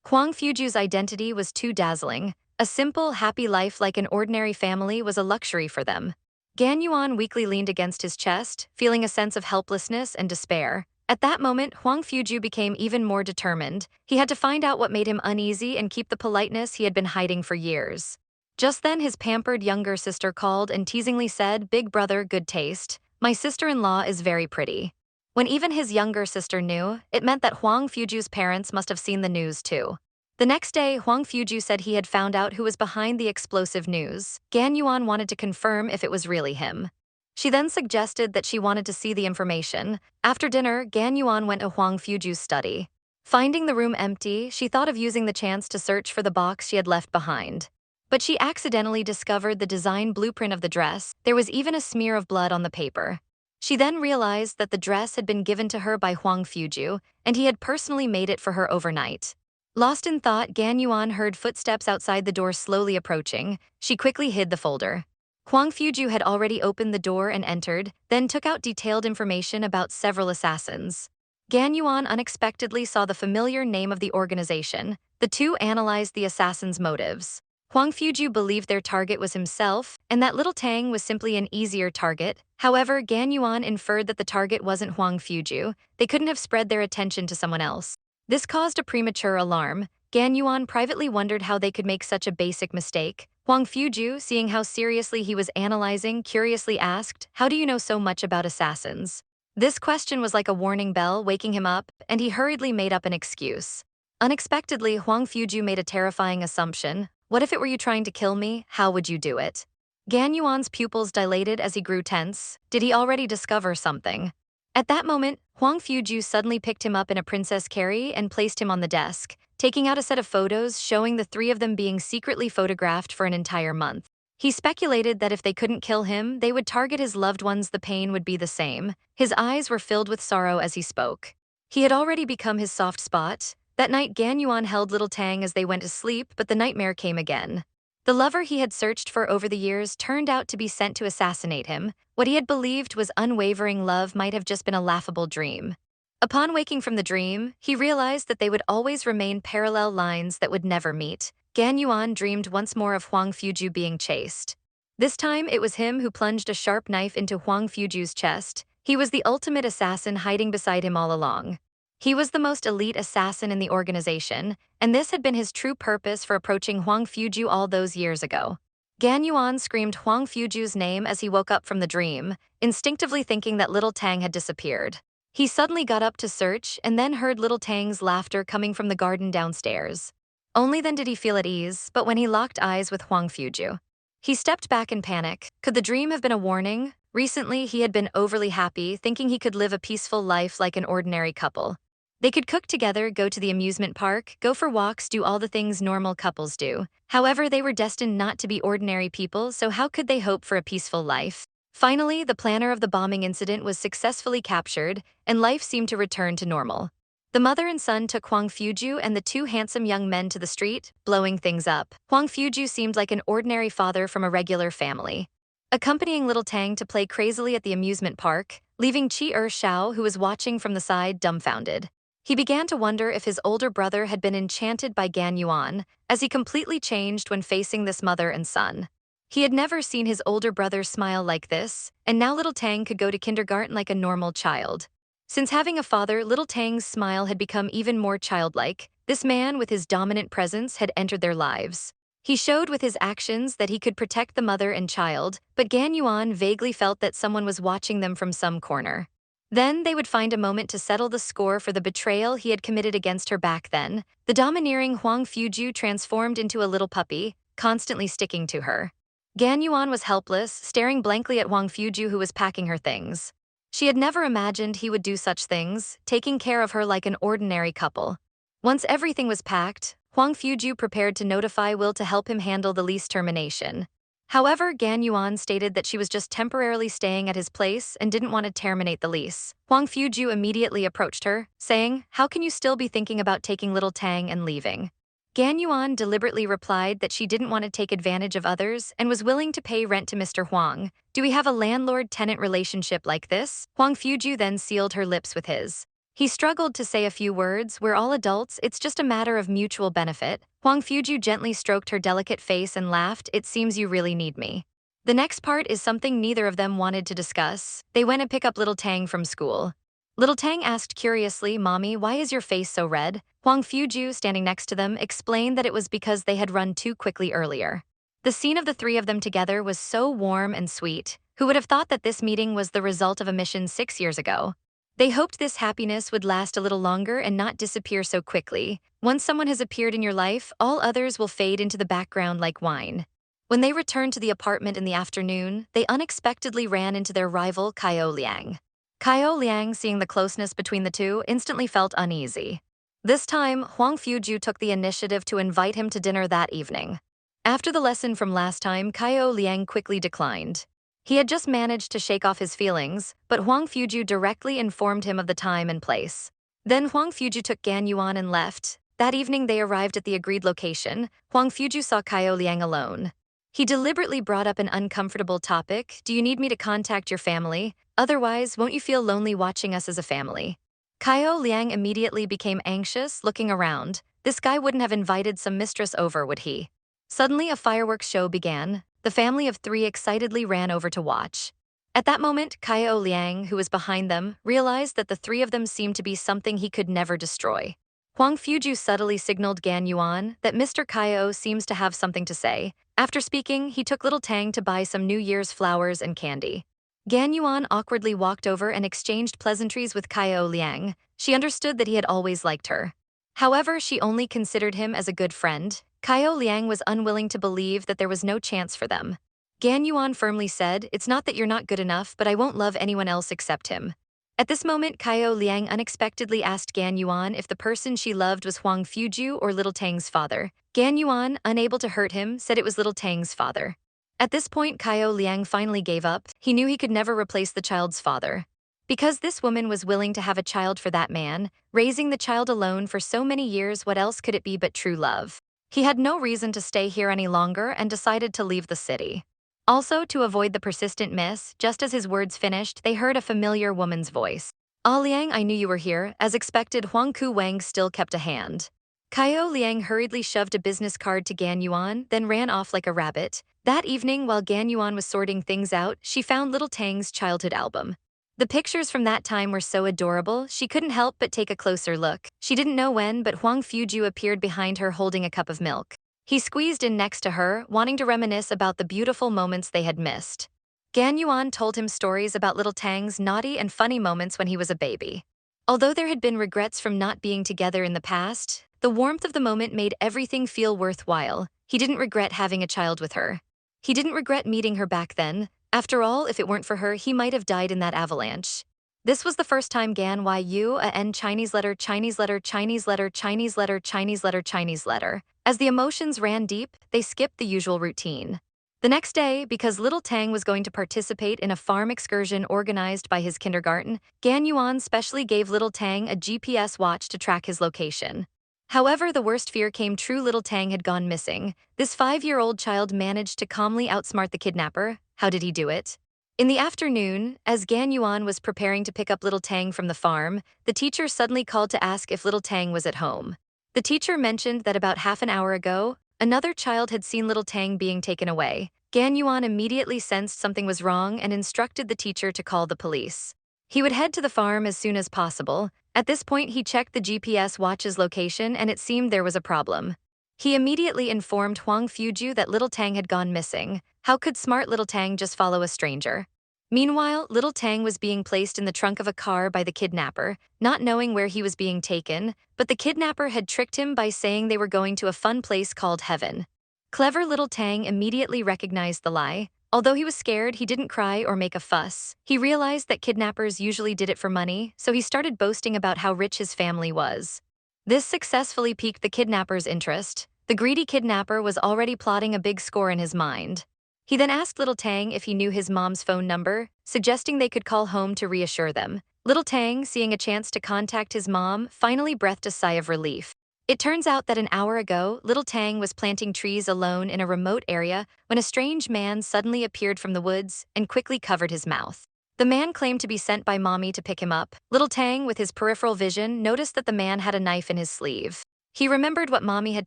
Huang Fuju's identity was too dazzling. A simple, happy life like an ordinary family was a luxury for them. Gan Yuan weakly leaned against his chest, feeling a sense of helplessness and despair. At that moment, Huang Fuju became even more determined. He had to find out what made him uneasy and keep the politeness he had been hiding for years. Just then, his pampered younger sister called and teasingly said, "Big brother, good taste. My sister-in-law is very pretty." When even his younger sister knew, it meant that Huang Fuju's parents must have seen the news too. The next day, Huang Fuju said he had found out who was behind the explosive news. Gan Yuan wanted to confirm if it was really him. She then suggested that she wanted to see the information. After dinner, Gan Yuan went to Huang Fuju's study. Finding the room empty, she thought of using the chance to search for the box she had left behind. But she accidentally discovered the design blueprint of the dress. There was even a smear of blood on the paper. She then realized that the dress had been given to her by Huang Fuju, and he had personally made it for her overnight. Lost in thought, Gan Yuan heard footsteps outside the door slowly approaching. She quickly hid the folder. Huang Fuju had already opened the door and entered, then took out detailed information about several assassins. Gan Yuan unexpectedly saw the familiar name of the organization. The two analyzed the assassins' motives. Huang Fuju believed their target was himself, and that little Tang was simply an easier target. However, Gan Yuan inferred that the target wasn't Huang Fuju. They couldn't have spread their attention to someone else. This caused a premature alarm. Gan Yuan privately wondered how they could make such a basic mistake. Huang Fuju, seeing how seriously he was analyzing, curiously asked, "How do you know so much about assassins?" This question was like a warning bell, waking him up, and he hurriedly made up an excuse. Unexpectedly, Huang Fuju made a terrifying assumption. "What if it were you trying to kill me? How would you do it?" Gan Yuan's pupils dilated as he grew tense. Did he already discover something? At that moment, Huang Fuju suddenly picked him up in a princess carry and placed him on the desk, taking out a set of photos showing the three of them being secretly photographed for an entire month. He speculated that if they couldn't kill him, they would target his loved ones. The pain would be the same. His eyes were filled with sorrow as he spoke. He had already become his soft spot. That night, Gan Yuan held little Tang as they went to sleep, but the nightmare came again. The lover he had searched for over the years turned out to be sent to assassinate him. What he had believed was unwavering love might have just been a laughable dream. Upon waking from the dream, he realized that they would always remain parallel lines that would never meet. Gan Yuan dreamed once more of Huang Fuju being chased. This time, it was him who plunged a sharp knife into Huang Fuju's chest. He was the ultimate assassin hiding beside him all along. He was the most elite assassin in the organization, and this had been his true purpose for approaching Huang Fuju all those years ago. Gan Yuan screamed Huang Fuju's name as he woke up from the dream, instinctively thinking that little Tang had disappeared. He suddenly got up to search and then heard little Tang's laughter coming from the garden downstairs. Only then did he feel at ease, but when he locked eyes with Huang Fuju. He stepped back in panic. Could the dream have been a warning? Recently, he had been overly happy, thinking he could live a peaceful life like an ordinary couple. They could cook together, go to the amusement park, go for walks, do all the things normal couples do. However, they were destined not to be ordinary people, so how could they hope for a peaceful life? Finally, the planner of the bombing incident was successfully captured, and life seemed to return to normal. The mother and son took Huang Fuju and the two handsome young men to the street, blowing things up. Huang Fuju seemed like an ordinary father from a regular family. Accompanying little Tang to play crazily at the amusement park, leaving Chi Shao, who was watching from the side, dumbfounded. He began to wonder if his older brother had been enchanted by Gan Yuan, as he completely changed when facing this mother and son. He had never seen his older brother smile like this, and now little Tang could go to kindergarten like a normal child. Since having a father, little Tang's smile had become even more childlike. This man, with his dominant presence, had entered their lives. He showed with his actions that he could protect the mother and child, but Gan Yuan vaguely felt that someone was watching them from some corner. Then they would find a moment to settle the score for the betrayal he had committed against her back then. The domineering Huang Fuju transformed into a little puppy, constantly sticking to her. Gan Yuan was helpless, staring blankly at Huang Fuju, who was packing her things. She had never imagined he would do such things, taking care of her like an ordinary couple. Once everything was packed, Huang Fuju prepared to notify Will to help him handle the lease termination. However, Gan Yuan stated that she was just temporarily staying at his place and didn't want to terminate the lease. Huang Fuju immediately approached her, saying, "How can you still be thinking about taking little Tang and leaving?" Gan Yuan deliberately replied that she didn't want to take advantage of others and was willing to pay rent to Mr. Huang. "Do we have a landlord-tenant relationship like this?" Huang Fuju then sealed her lips with his. He struggled to say a few words. "We're all adults, it's just a matter of mutual benefit." Huang Fuju gently stroked her delicate face and laughed, "It seems you really need me." The next part is something neither of them wanted to discuss. They went to pick up little Tang from school. Little Tang asked curiously, "Mommy, why is your face so red?" Huang Fuju, standing next to them, explained that it was because they had run too quickly earlier. The scene of the three of them together was so warm and sweet. Who would have thought that this meeting was the result of a mission 6 years ago? They hoped this happiness would last a little longer and not disappear so quickly. Once someone has appeared in your life, all others will fade into the background like wine. When they returned to the apartment in the afternoon, they unexpectedly ran into their rival, Kaio Liang. Kaio Liang, seeing the closeness between the two, instantly felt uneasy. This time, Huang Fuju took the initiative to invite him to dinner that evening. After the lesson from last time, Kaio Liang quickly declined. He had just managed to shake off his feelings, but Huang Fuju directly informed him of the time and place. Then Huang Fuju took Gan Yuan and left. That evening they arrived at the agreed location. Huang Fuju saw Kaio Liang alone. He deliberately brought up an uncomfortable topic. "Do you need me to contact your family? Otherwise, won't you feel lonely watching us as a family?" Kaio Liang immediately became anxious, looking around. This guy wouldn't have invited some mistress over, would he? Suddenly, a fireworks show began. The family of three excitedly ran over to watch. At that moment, Kaio Liang, who was behind them, realized that the three of them seemed to be something he could never destroy. Huang Fuju subtly signaled Gan Yuan that Mr. Kaio seems to have something to say. After speaking, he took little Tang to buy some New Year's flowers and candy. Gan Yuan awkwardly walked over and exchanged pleasantries with Kaio Liang. She understood that he had always liked her. However, she only considered him as a good friend. Kaio Liang was unwilling to believe that there was no chance for them. Gan Yuan firmly said, "It's not that you're not good enough, but I won't love anyone else except him." At this moment, Kaio Liang unexpectedly asked Gan Yuan if the person she loved was Huang Fuju or Little Tang's father. Gan Yuan, unable to hurt him, said it was Little Tang's father. At this point, Kaio Liang finally gave up. He knew he could never replace the child's father. Because this woman was willing to have a child for that man, raising the child alone for so many years, what else could it be but true love? He had no reason to stay here any longer and decided to leave the city. Also, to avoid the persistent miss, just as his words finished, they heard a familiar woman's voice. "Ah Liang, I knew you were here." As expected, Huang Ku Wang still kept a hand. Kaio Liang hurriedly shoved a business card to Gan Yuan, then ran off like a rabbit. That evening, while Gan Yuan was sorting things out, she found Little Tang's childhood album. The pictures from that time were so adorable, she couldn't help but take a closer look. She didn't know when, but Huang Fuju appeared behind her holding a cup of milk. He squeezed in next to her, wanting to reminisce about the beautiful moments they had missed. Gan Yuan told him stories about Little Tang's naughty and funny moments when he was a baby. Although there had been regrets from not being together in the past, the warmth of the moment made everything feel worthwhile. He didn't regret having a child with her. He didn't regret meeting her back then. After all, if it weren't for her, he might have died in that avalanche. This was the first time Gan Yu a N Chinese letter Chinese letter Chinese letter Chinese letter Chinese letter Chinese letter. As the emotions ran deep, they skipped the usual routine. The next day, because Little Tang was going to participate in a farm excursion organized by his kindergarten, Gan Yuan specially gave Little Tang a GPS watch to track his location. However, the worst fear came true. Little Tang had gone missing. This 5-year-old child managed to calmly outsmart the kidnapper. How did he do it? In the afternoon, as Gan Yuan was preparing to pick up Little Tang from the farm, the teacher suddenly called to ask if Little Tang was at home. The teacher mentioned that about half an hour ago, another child had seen Little Tang being taken away. Gan Yuan immediately sensed something was wrong and instructed the teacher to call the police. He would head to the farm as soon as possible. At this point, he checked the GPS watch's location and it seemed there was a problem. He immediately informed Huang Fuju that Little Tang had gone missing. How could smart Little Tang just follow a stranger? Meanwhile, Little Tang was being placed in the trunk of a car by the kidnapper, not knowing where he was being taken, but the kidnapper had tricked him by saying they were going to a fun place called Heaven. Clever Little Tang immediately recognized the lie. Although he was scared, he didn't cry or make a fuss. He realized that kidnappers usually did it for money, so he started boasting about how rich his family was. This successfully piqued the kidnapper's interest. The greedy kidnapper was already plotting a big score in his mind. He then asked Little Tang if he knew his mom's phone number, suggesting they could call home to reassure them. Little Tang, seeing a chance to contact his mom, finally breathed a sigh of relief. It turns out that an hour ago, Little Tang was planting trees alone in a remote area when a strange man suddenly appeared from the woods and quickly covered his mouth. The man claimed to be sent by Mommy to pick him up. Little Tang, with his peripheral vision, noticed that the man had a knife in his sleeve. He remembered what Mommy had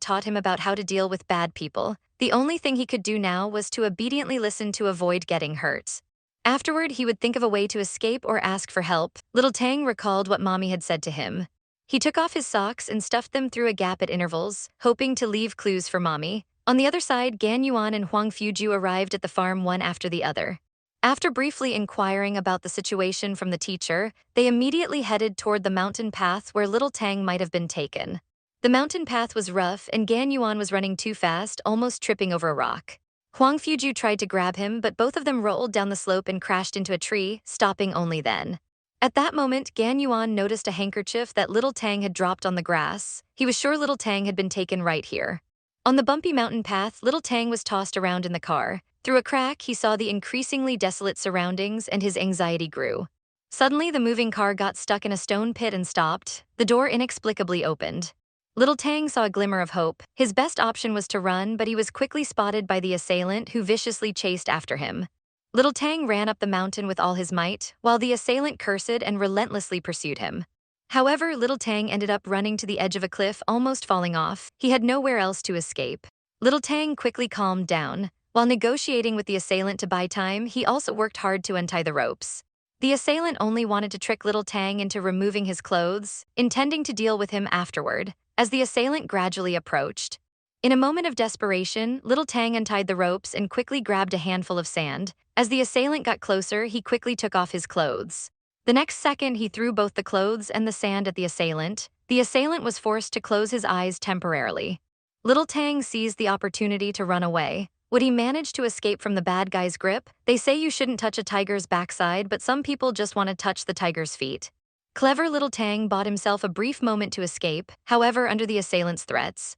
taught him about how to deal with bad people. The only thing he could do now was to obediently listen to avoid getting hurt. Afterward, he would think of a way to escape or ask for help. Little Tang recalled what Mommy had said to him. He took off his socks and stuffed them through a gap at intervals, hoping to leave clues for Mommy. On the other side, Gan Yuan and Huang Fuju arrived at the farm one after the other. After briefly inquiring about the situation from the teacher, they immediately headed toward the mountain path where Little Tang might have been taken. The mountain path was rough and Gan Yuan was running too fast, almost tripping over a rock. Huang Fuju tried to grab him, but both of them rolled down the slope and crashed into a tree, stopping only then. At that moment, Gan Yuan noticed a handkerchief that Little Tang had dropped on the grass. He was sure Little Tang had been taken right here. On the bumpy mountain path, Little Tang was tossed around in the car. Through a crack, he saw the increasingly desolate surroundings and his anxiety grew. Suddenly, the moving car got stuck in a stone pit and stopped. The door inexplicably opened. Little Tang saw a glimmer of hope. His best option was to run, but he was quickly spotted by the assailant who viciously chased after him. Little Tang ran up the mountain with all his might, while the assailant cursed and relentlessly pursued him. However, Little Tang ended up running to the edge of a cliff, almost falling off. He had nowhere else to escape. Little Tang quickly calmed down. While negotiating with the assailant to buy time, he also worked hard to untie the ropes. The assailant only wanted to trick Little Tang into removing his clothes, intending to deal with him afterward, as the assailant gradually approached. In a moment of desperation, Little Tang untied the ropes and quickly grabbed a handful of sand. As the assailant got closer, he quickly took off his clothes. The next second, he threw both the clothes and the sand at the assailant. The assailant was forced to close his eyes temporarily. Little Tang seized the opportunity to run away. Would he manage to escape from the bad guy's grip? They say you shouldn't touch a tiger's backside, but some people just want to touch the tiger's feet. Clever little Tang bought himself a brief moment to escape, however, under the assailant's threats.